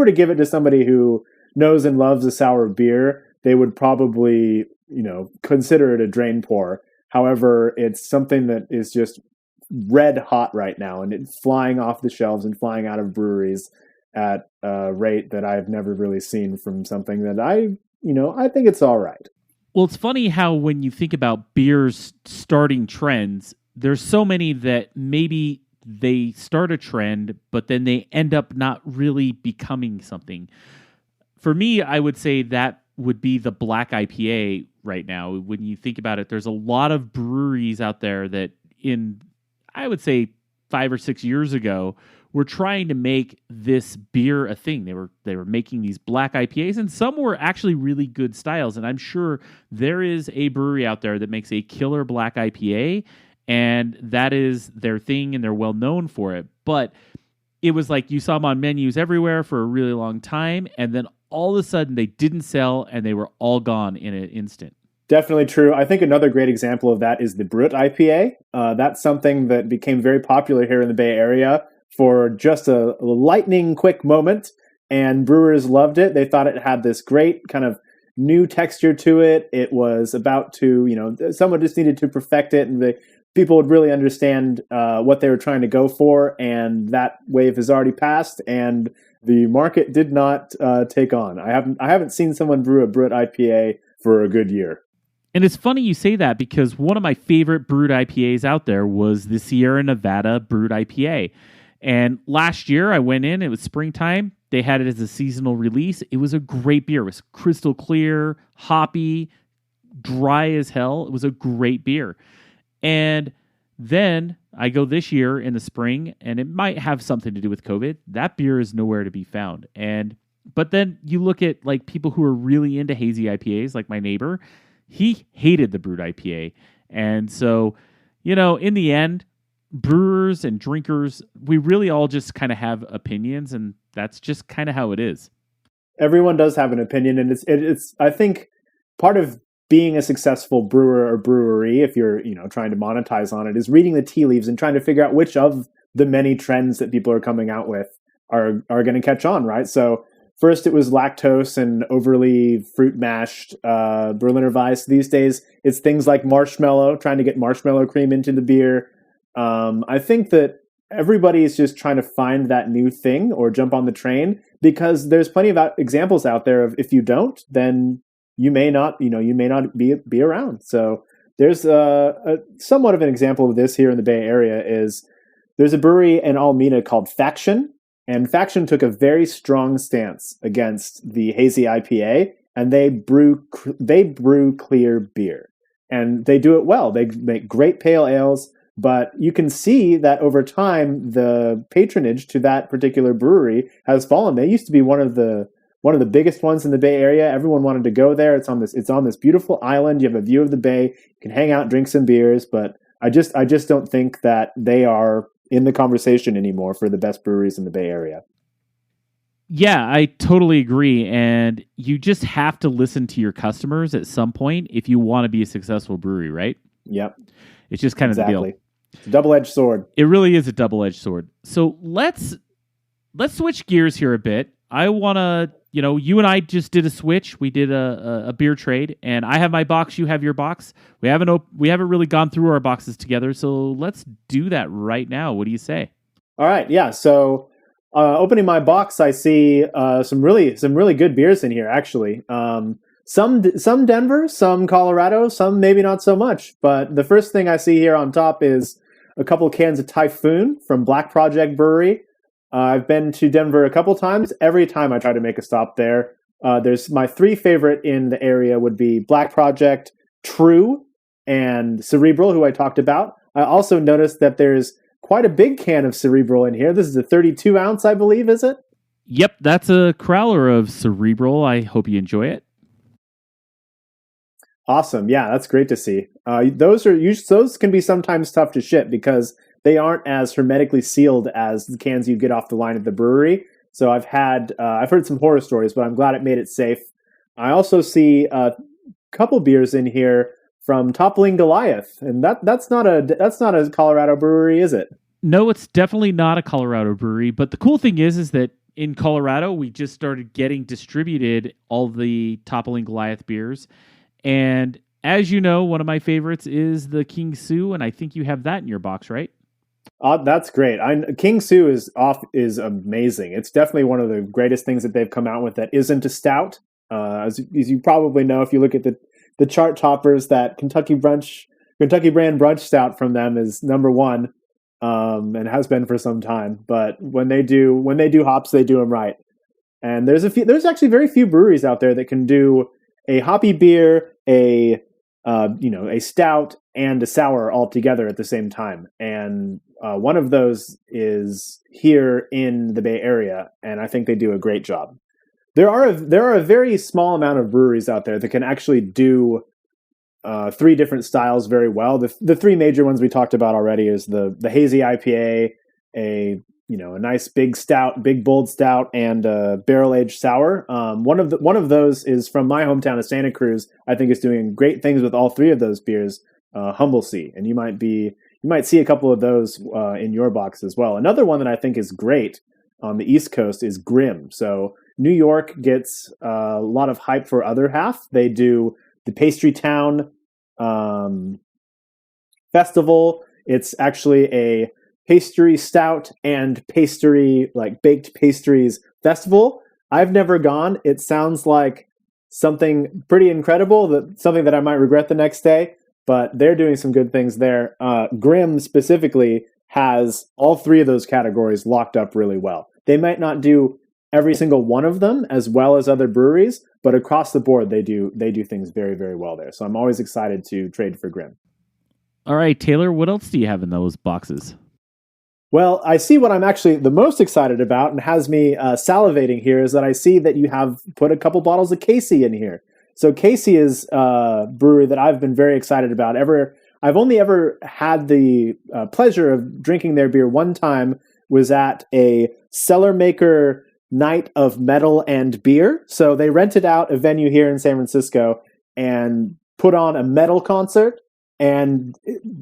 to give it to somebody who knows and loves a sour beer, they would probably consider it a drain pour. However, it's something that is just red hot right now, and it's flying off the shelves and flying out of breweries at a rate that I've never really seen from something that I think it's all right. Well, it's funny how when you think about beers starting trends, there's so many that maybe they start a trend, but then they end up not really becoming something. For me, I would say that would be the black IPA right now. When you think about it, there's a lot of breweries out there that I would say 5 or 6 years ago, were trying to make this beer a thing. They were making these black IPAs, and some were actually really good styles. And I'm sure there is a brewery out there that makes a killer black IPA, and that is their thing, and they're well known for it. But it was like you saw them on menus everywhere for a really long time, and then all of a sudden they didn't sell, and they were all gone in an instant. Definitely true. I think another great example of that is the Brut IPA. That's something that became very popular here in the Bay Area for just a lightning quick moment, and brewers loved it. They thought it had this great kind of new texture to it. It was about to, someone just needed to perfect it, and people would really understand what they were trying to go for, and that wave has already passed, and the market did not take on. I haven't seen someone brew a Brut IPA for a good year. And it's funny you say that because one of my favorite brewed IPAs out there was the Sierra Nevada brewed IPA. And last year I went in, it was springtime. They had it as a seasonal release. It was a great beer. It was crystal clear, hoppy, dry as hell. It was a great beer. And then I go this year in the spring, and it might have something to do with COVID. That beer is nowhere to be found. But then you look at like people who are really into hazy IPAs, like my neighbor. He hated the brewed IPA. And so, in the end, brewers and drinkers, we really all just kind of have opinions, and that's just kind of how it is. Everyone does have an opinion, and it's I think part of being a successful brewer or brewery, if you're trying to monetize on it, is reading the tea leaves and trying to figure out which of the many trends that people are coming out with are going to catch on, right? So first it was lactose and overly fruit mashed Berliner Weiss. These days it's things like marshmallow, trying to get marshmallow cream into the beer. I think that everybody is just trying to find that new thing or jump on the train, because there's plenty of examples out there of, if you don't, then you may not be around. So there's a somewhat of an example of this here in the Bay Area. Is there's a brewery in Alameda called Faction, and Faction took a very strong stance against the hazy IPA, and they brew clear beer, and they do it well. They make great pale ales. But you can see that over time, the patronage to that particular brewery has fallen. They used to be one of the biggest ones in the Bay Area. Everyone wanted to go there. It's on this beautiful island. You have a view of the bay. You can hang out, drink some beers. But I just don't think that they are in the conversation anymore for the best breweries in the Bay Area. Yeah, I totally agree. And you just have to listen to your customers at some point if you want to be a successful brewery, right? Yep. It's just kind of the deal. It's a double-edged sword. It really is a double-edged sword. So let's switch gears here a bit. I want to, you and I just did a switch. We did a beer trade, and I have my box, you have your box. We haven't really gone through our boxes together, so let's do that right now. What do you say? All right, yeah. So opening my box, I see some really good beers in here, actually. Some Denver, some Colorado, some maybe not so much. But the first thing I see here on top is a couple cans of Typhoon from Black Project Brewery. I've been to Denver a couple times. Every time I try to make a stop there. There's my three favorite in the area would be Black Project, True, and Cerebral, who I talked about. I also noticed that there's quite a big can of Cerebral in here. This is a 32 ounce, I believe, is it? Yep, that's a crowler of Cerebral. I hope you enjoy it. Awesome. Yeah, that's great to see. Those can be sometimes tough to ship because they aren't as hermetically sealed as the cans you get off the line at the brewery. So I've heard some horror stories, but I'm glad it made it safe. I also see a couple beers in here from Toppling Goliath, and that's not a Colorado brewery, is it? No, it's definitely not a Colorado brewery. But the cool thing is that in Colorado, we just started getting distributed all the Toppling Goliath beers. And as you know, one of my favorites is the King Sue, and I think you have that in your box, right? That's great. King Sue is amazing. It's definitely one of the greatest things that they've come out with that isn't a stout. As you probably know, if you look at the chart toppers, that Kentucky brand brunch stout from them is number one, and has been for some time. But when they do hops, they do them right. And there's actually very few breweries out there that can do a hoppy beer, a stout, and a sour all together at the same time. And one of those is here in the Bay Area, and I think they do a great job. There are a very small amount of breweries out there that can actually do three different styles very well. The three major ones we talked about already is the hazy IPA, a nice big stout, big bold stout, and a barrel aged sour. One of those is from my hometown of Santa Cruz. I think is doing great things with all three of those beers. Humble Sea, and you might see a couple of those in your box as well. Another one that I think is great on the East Coast is Grimm. So New York gets a lot of hype for other half. They do the Pastry Town Festival. It's actually a pastry stout and pastry, like baked pastries festival. I've never gone. It sounds like something pretty incredible, something that I might regret the next day, but they're doing some good things there. Grimm specifically has all three of those categories locked up really well. They might not do every single one of them as well as other breweries, but across the board, they do things very, very well there. So I'm always excited to trade for Grimm. All right, Taylor, what else do you have in those boxes? Well, I see what I'm actually the most excited about and has me salivating here is that I see that you have put a couple bottles of Casey in here. So Casey is a brewery that I've been very excited about. I've only ever had the pleasure of drinking their beer one time, was at a Cellar Maker night of metal and beer. So they rented out a venue here in San Francisco and put on a metal concert. And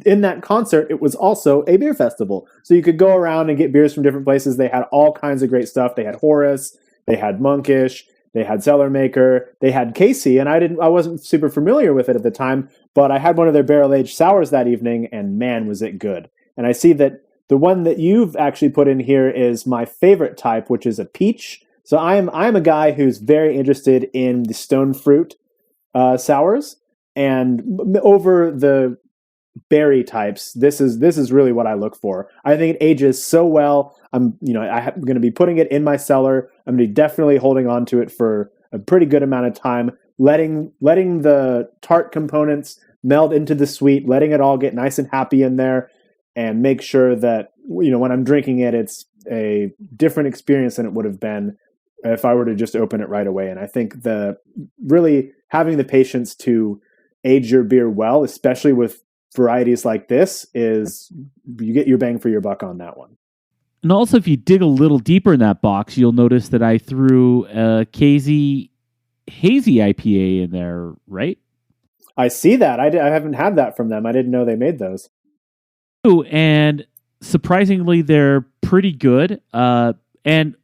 in that concert, it was also a beer festival. So you could go around and get beers from different places. They had all kinds of great stuff. They had Horus, they had Monkish, they had Cellar Maker, they had Casey, and I wasn't super familiar with it at the time, but I had one of their barrel-aged sours that evening, and man, was it good. And I see that the one that you've actually put in here is my favorite type, which is a peach. So I'm a guy who's very interested in the stone fruit sours. And over the berry types, this is really what I look for. I think it ages so well. I'm going to be putting it in my cellar. I'm going to be definitely holding on to it for a pretty good amount of time, letting the tart components meld into the sweet, letting it all get nice and happy in there, and make sure that when I'm drinking it, it's a different experience than it would have been if I were to just open it right away. And I think really having the patience to age your beer well, especially with varieties like this, is you get your bang for your buck on that one. And also, if you dig a little deeper in that box, you'll notice that I threw a KZ Hazy IPA in there, right? I see that. I haven't had that from them. I didn't know they made those. And surprisingly, they're pretty good. And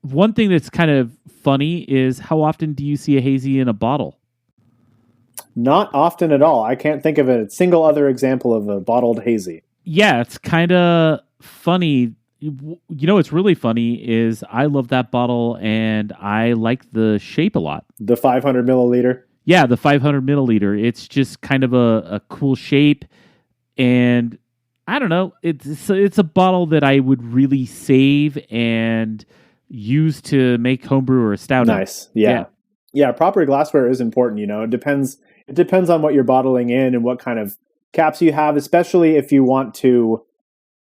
one thing that's kind of funny is, how often do you see a hazy in a bottle? Not often at all. I can't think of a single other example of a bottled hazy. Yeah, it's kind of funny. What's really funny is I love that bottle, and I like the shape a lot. The 500 milliliter? Yeah, the 500 milliliter. It's just kind of a cool shape, and I don't know. It's a bottle that I would really save and use to make homebrew or a stout. Nice. Yeah. Proper glassware is important. It depends on what you're bottling in and what kind of caps you have, especially if you want to,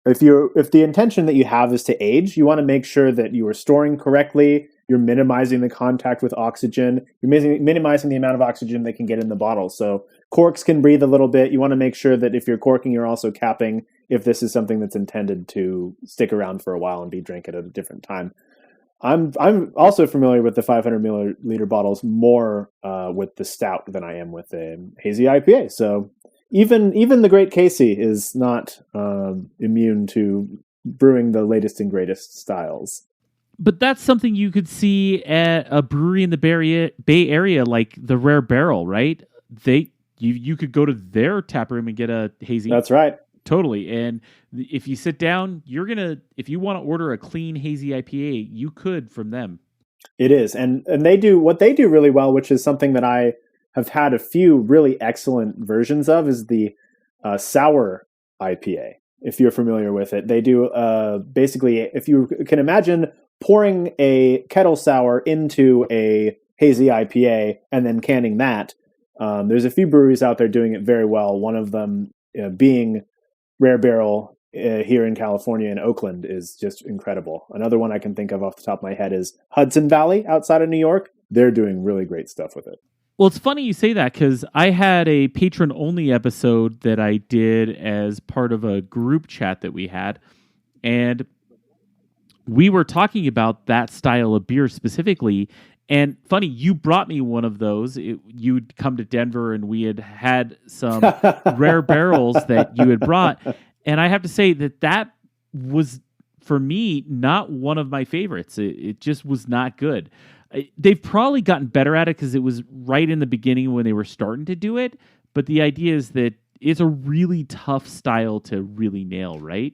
if the intention that you have is to age, you want to make sure that you are storing correctly. You're minimizing the contact with oxygen. You're minimizing the amount of oxygen that can get in the bottle. So corks can breathe a little bit. You want to make sure that if you're corking, you're also capping if this is something that's intended to stick around for a while and be drank at a different time. I'm also familiar with the 500 milliliter bottles more with the stout than I am with a hazy IPA. So even the great Casey is not immune to brewing the latest and greatest styles. But that's something you could see at a brewery in the Bay Area, like the Rare Barrel, right? You could go to their tap room and get a hazy. That's right. Totally. And if you sit down, if you want to order a clean hazy IPA, you could from them. It is. And they do what they do really well, which is something that I have had a few really excellent versions of, is the sour IPA. If you're familiar with it, they do basically, if you can imagine pouring a kettle sour into a hazy IPA and then canning that. There's a few breweries out there doing it very well. One of them being Rare Barrel here in California in Oakland is just incredible. Another one I can think of off the top of my head is Hudson Valley outside of New York. They're doing really great stuff with it. Well, it's funny you say that, because I had a patron-only episode that I did as part of a group chat that we had, and we were talking about that style of beer specifically. And funny, you brought me one of those. You'd come to Denver, and we had some Rare Barrels that you had brought. And I have to say that was, for me, not one of my favorites. It just was not good. They've probably gotten better at it because it was right in the beginning when they were starting to do it. But the idea is that it's a really tough style to really nail, right?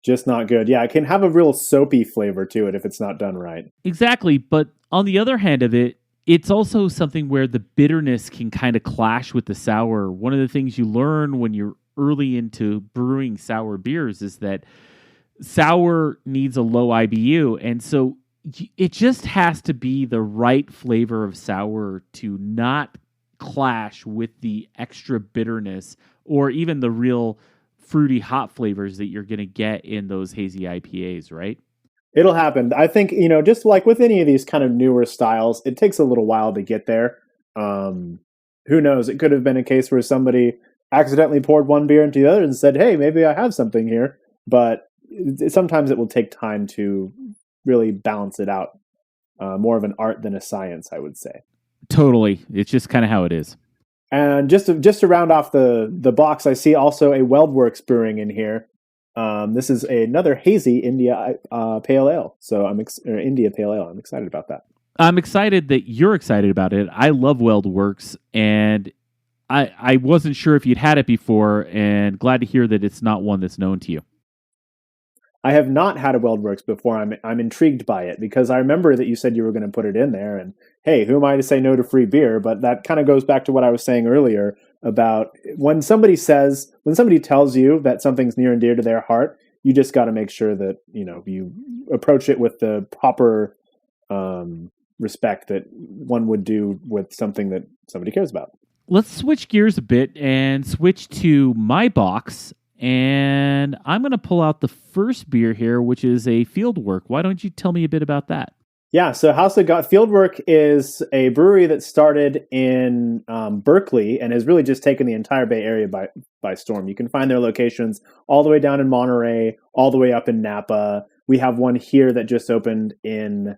Just not good. Yeah, it can have a real soapy flavor to it if it's not done right. Exactly. But on the other hand of it, it's also something where the bitterness can kind of clash with the sour. One of the things you learn when you're early into brewing sour beers is that sour needs a low IBU. And so it just has to be the right flavor of sour to not clash with the extra bitterness or even the real fruity hop flavors that you're going to get in those hazy IPAs, right? It'll happen. I think, just like with any of these kind of newer styles, it takes a little while to get there. Who knows? It could have been a case where somebody accidentally poured one beer into the other and said, hey, maybe I have something here. But sometimes it will take time to really balance it out. More of an art than a science, I would say. Totally. It's just kind of how it is. And just to round off the box, I see also a Weldworks brewing in here. This is another hazy India Pale Ale. So India Pale Ale. I'm excited about that. I'm excited that you're excited about it. I love Weldworks, and I wasn't sure if you'd had it before, and glad to hear that it's not one that's known to you. I have not had a Weldworks before. I'm intrigued by it because I remember that you said you were going to put it in there. And hey, who am I to say no to free beer? But that kind of goes back to what I was saying earlier about when somebody tells you that something's near and dear to their heart, you just got to make sure that you approach it with the proper respect that one would do with something that somebody cares about. Let's switch gears a bit and switch to my box. And I'm going to pull out the first beer here, which is a Fieldwork. Why don't you tell me a bit about that? Yeah, so House of God Fieldwork is a brewery that started in Berkeley and has really just taken the entire Bay Area by storm. You can find their locations all the way down in Monterey, all the way up in Napa. We have one here that just opened in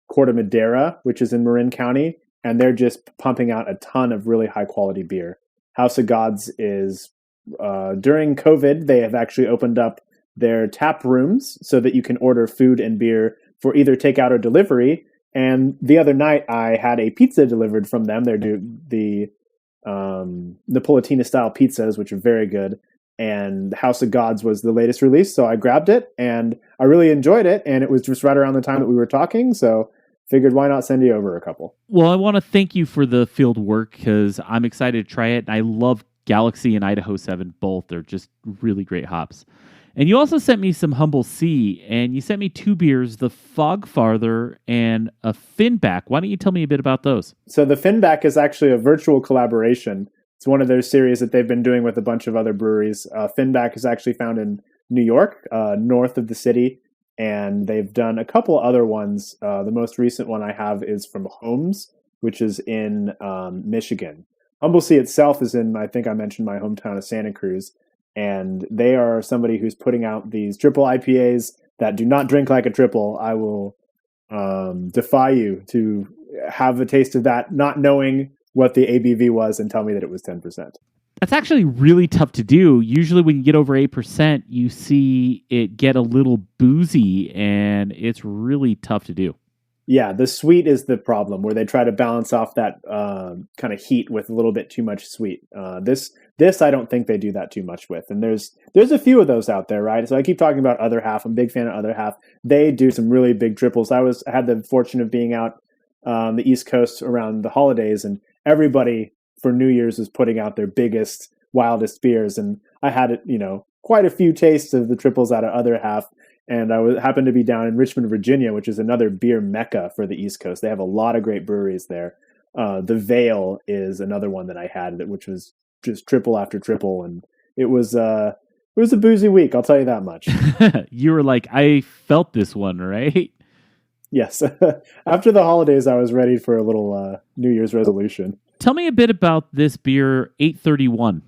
Corte Madera, which is in Marin County, and they're just pumping out a ton of really high quality beer. House of Gods is during COVID, they have actually opened up their tap rooms so that you can order food and beer for either takeout or delivery. And the other night, I had a pizza delivered from them. They're the Napolitana style pizzas, which are very good. And House of Gods was the latest release, so I grabbed it and I really enjoyed it. And it was just right around the time that we were talking, so figured why not send you over a couple. Well, I want to thank you for the Fieldwork because I'm excited to try it. And I love Galaxy and Idaho 7 both. They're just really great hops. And you also sent me some Humble Sea, and you sent me two beers, the Fog Farther and a Finback. Why don't you tell me a bit about those? So the Finback is actually a virtual collaboration. It's one of their series that they've been doing with a bunch of other breweries. Finback is actually found in New York, north of the city, and they've done a couple other ones. The most recent one I have is from Holmes, which is in Michigan. Humble Sea itself is in, I think I mentioned, my hometown of Santa Cruz, and they are somebody who's putting out these triple IPAs that do not drink like a triple. I will defy you to have a taste of that, not knowing what the ABV was, and tell me that it was 10%. That's actually really tough to do. Usually when you get over 8%, you see it get a little boozy, and it's really tough to do. Yeah, the sweet is the problem, where they try to balance off that kind of heat with a little bit too much sweet. This I don't think they do that too much with, and there's a few of those out there, right? So I keep talking about Other Half. I'm a big fan of Other Half. They do some really big triples. I had the fortune of being out the East Coast around the holidays, and everybody for New Year's was putting out their biggest, wildest beers, and I had quite a few tastes of the triples out of Other Half. And I happened to be down in Richmond, Virginia, which is another beer mecca for the East Coast. They have a lot of great breweries there. The Veil is another one that I had, which was just triple after triple, and it was a boozy week. I'll tell you that much. You were like, I felt this one, right? Yes. After the holidays, I was ready for a little New Year's resolution. Tell me a bit about this beer, 831.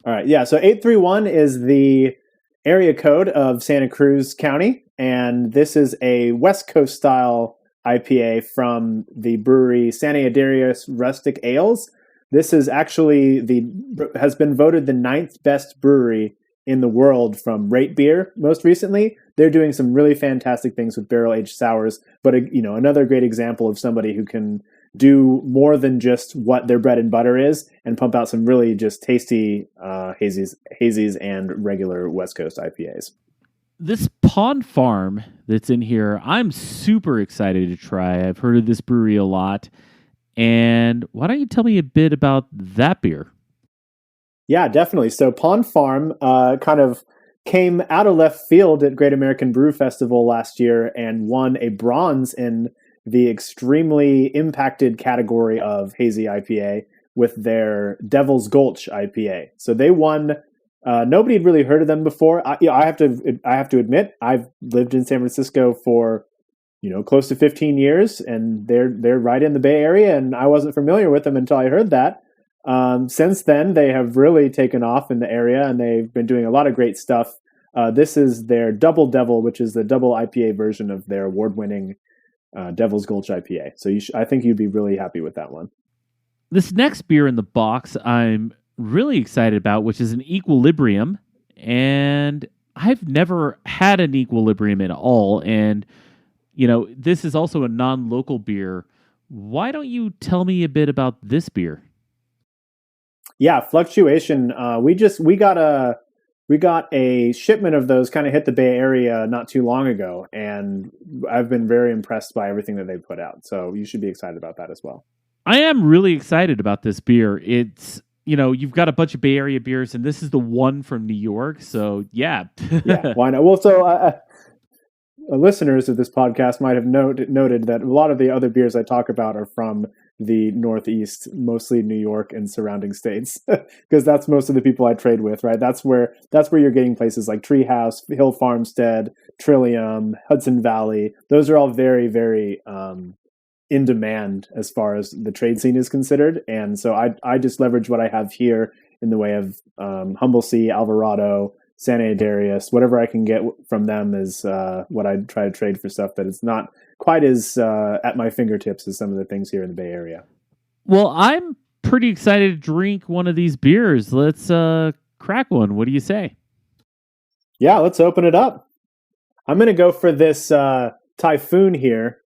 All right. Yeah. So 831 is the area code of Santa Cruz County, and this is a West Coast style IPA from the brewery Santa Adarius Rustic Ales. This is actually has been voted the 9th best brewery in the world from Rate Beer most recently. They're doing some really fantastic things with barrel aged sours, but another great example of somebody who can do more than just what their bread and butter is and pump out some really just tasty hazies and regular West Coast IPAs. This Pond Farm that's in here, I'm super excited to try. I've heard of this brewery a lot. And why don't you tell me a bit about that beer? Yeah, definitely. So Pond Farm kind of came out of left field at Great American Brew Festival last year and won a bronze in the extremely impacted category of hazy IPA with their Devil's Gulch IPA. So they won. Nobody had really heard of them before. I have to admit, I've lived in San Francisco for close to 15 years, and they're right in the Bay Area, and I wasn't familiar with them until I heard that. Since then, they have really taken off in the area, and they've been doing a lot of great stuff This is their Double Devil, which is the double IPA version of their award-winning Devil's Gulch IPA. So I think you'd be really happy with that one. This next beer in the box I'm really excited about, which is an Equilibrium. And I've never had an Equilibrium at all. And, this is also a non-local beer. Why don't you tell me a bit about this beer? Yeah, Fluctuation. We got a shipment of those, kind of hit the Bay Area not too long ago, and I've been very impressed by everything that they've put out. So you should be excited about that as well. I am really excited about this beer. It's, you've got a bunch of Bay Area beers, and this is the one from New York. So yeah. Yeah, why not? Well, so listeners of this podcast might have noted that a lot of the other beers I talk about are from the Northeast, mostly New York and surrounding states, because that's most of the people I trade with, right? That's where you're getting places like Treehouse, Hill Farmstead, Trillium, Hudson Valley. Those are all very, very in demand as far as the trade scene is considered. And so I just leverage what I have here in the way of Humble Sea, Alvarado, Santa Darius, whatever I can get from them is what I try to trade for stuff that is not quite as at my fingertips as some of the things here in the Bay Area. Well, I'm pretty excited to drink one of these beers. Let's crack one. What do you say? Yeah, let's open it up. I'm going to go for this Typhoon here,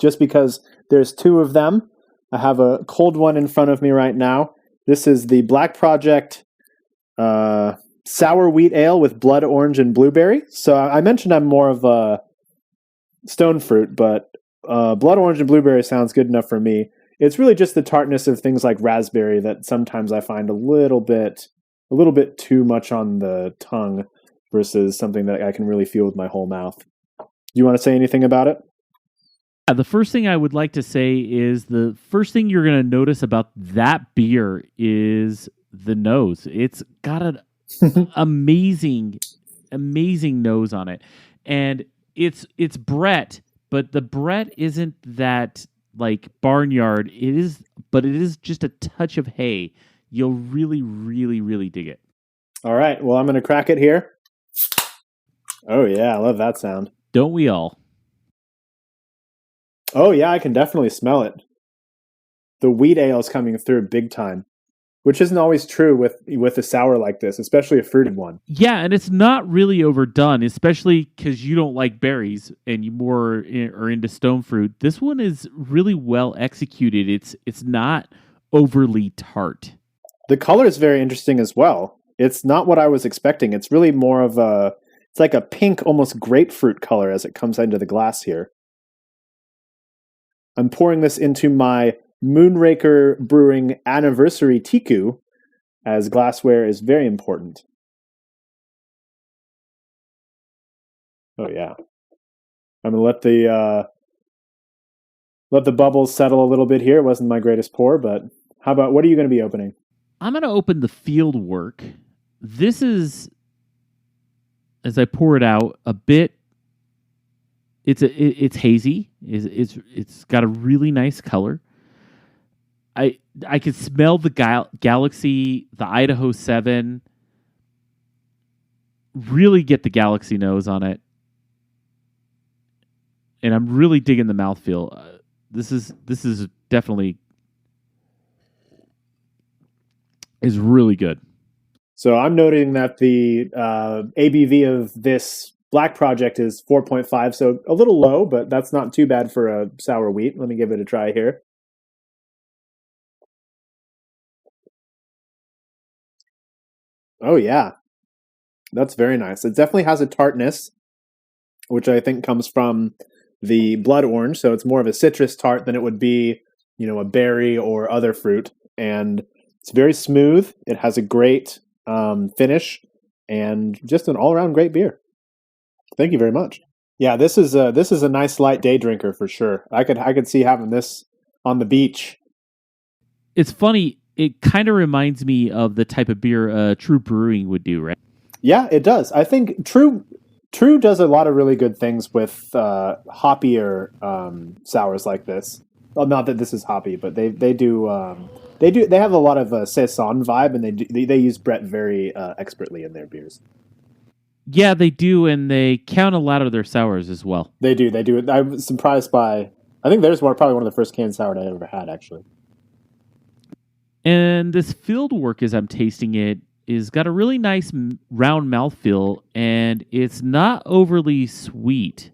just because there's two of them. I have a cold one in front of me right now. This is the Black Project sour wheat ale with blood orange and blueberry. So I mentioned I'm more of a stone fruit, but blood orange and blueberry sounds good enough for me. It's really just the tartness of things like raspberry that sometimes I find a little bit too much on the tongue versus something that I can really feel with my whole mouth. Do you want to say anything about it? The first thing I would like to say is the first thing you're going to notice about that beer is the nose. It's got an amazing nose on it. And it's Brett, but the Brett isn't that like barnyard. It is just a touch of hay. You'll really, really, really dig it. All right. Well, I'm going to crack it here. Oh yeah, I love that sound. Don't we all? Oh yeah, I can definitely smell it. The wheat ale is coming through big time, which isn't always true with a sour like this, especially a fruited one. Yeah, and it's not really overdone, especially because you don't like berries and you more are into stone fruit. This one is really well executed. It's not overly tart. The color is very interesting as well. It's not what I was expecting. It's really more of it's like a pink, almost grapefruit color as it comes into the glass here. I'm pouring this into my Moonraker Brewing Anniversary Tiku, as glassware is very important. Oh yeah, I'm gonna let the bubbles settle a little bit here. It wasn't my greatest pour, but what are you going to be opening? I'm going to open the Field Work. This is, as I pour it out, a bit. It's hazy. It's got a really nice color. I could smell the Galaxy, the Idaho 7. Really get the Galaxy nose on it. And I'm really digging the mouthfeel. This is definitely is really good. So I'm noting that the ABV of this Black Project is 4.5, so a little low, but that's not too bad for a sour wheat. Let me give it a try here. Oh yeah, that's very nice. It definitely has a tartness, which I think comes from the blood orange, so it's more of a citrus tart than it would be, a berry or other fruit. And it's very smooth. It has a great finish and just an all-around great beer. Thank you very much. Yeah, this is a nice light day drinker for sure. I could see having this on the beach. It's funny. It kind of reminds me of the type of beer True Brewing would do, right? Yeah, it does. I think True does a lot of really good things with hoppier sours like this. Well, not that this is hoppy, but they have a lot of saison vibe, and they use Brett very expertly in their beers. Yeah, they do, and they count a lot of their sours as well. They do. I was surprised by. I think there's probably one of the first canned sour I ever had, actually. And this field work, as I'm tasting it, is got a really nice round mouthfeel, and it's not overly sweet.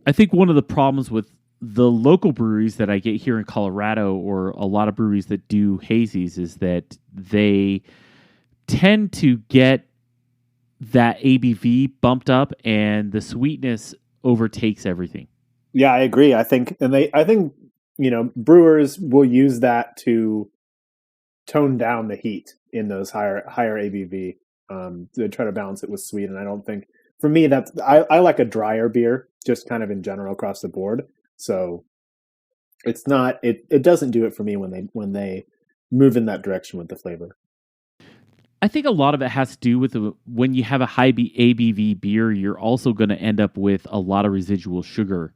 I think one of the problems with the local breweries that I get here in Colorado, or a lot of breweries that do hazies, is that they tend to get that ABV bumped up, and the sweetness overtakes everything. Yeah, I agree. I think brewers will use that to tone down the heat in those higher ABV. They try to balance it with sweet, and I don't think for me I like a drier beer, just kind of in general across the board. So it's not it doesn't do it for me when they move in that direction with the flavor. I think a lot of it has to do with when you have a high ABV beer, you're also going to end up with a lot of residual sugar.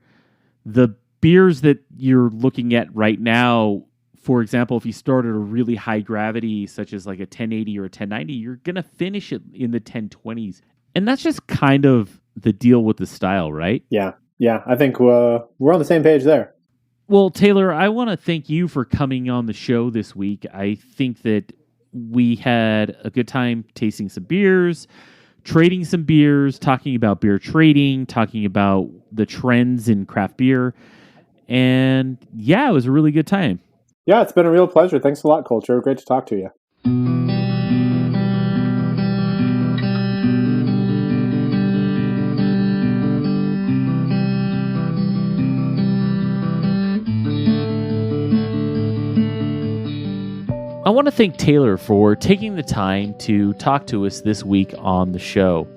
The beers that you're looking at right now, for example, if you start at a really high gravity, such as like a 1080 or a 1090, you're going to finish it in the 1020s. And that's just kind of the deal with the style, right? Yeah. I think we're on the same page there. Well, Taylor, I want to thank you for coming on the show this week. I think that we had a good time tasting some beers, trading some beers, talking about beer trading, talking about the trends in craft beer. And yeah, it was a really good time. Yeah, it's been a real pleasure. Thanks a lot, Culture. Great to talk to you. I want to thank Taylor for taking the time to talk to us this week on the show.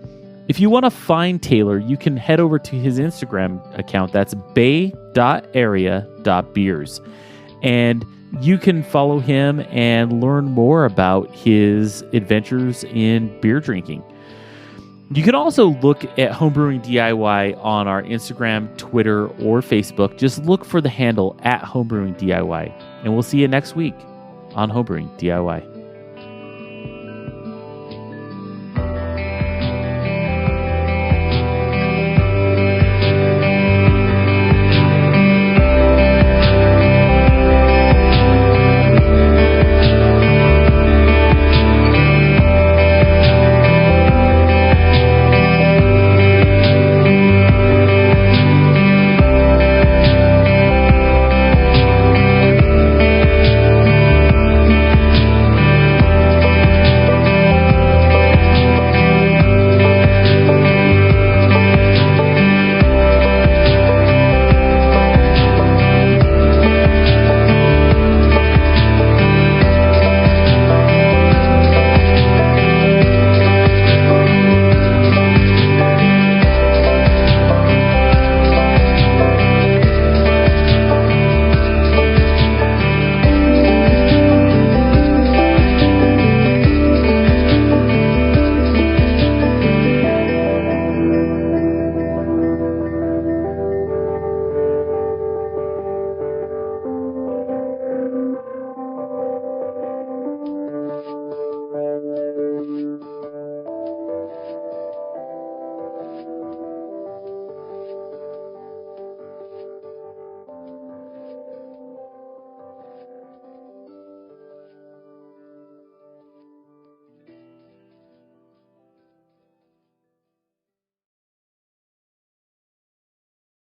If you want to find Taylor, you can head over to his Instagram account. That's bay.area.beers. And you can follow him and learn more about his adventures in beer drinking. You can also look at Homebrewing DIY on our Instagram, Twitter, or Facebook. Just look for the handle @Homebrewing DIY. And we'll see you next week on Homebrewing DIY.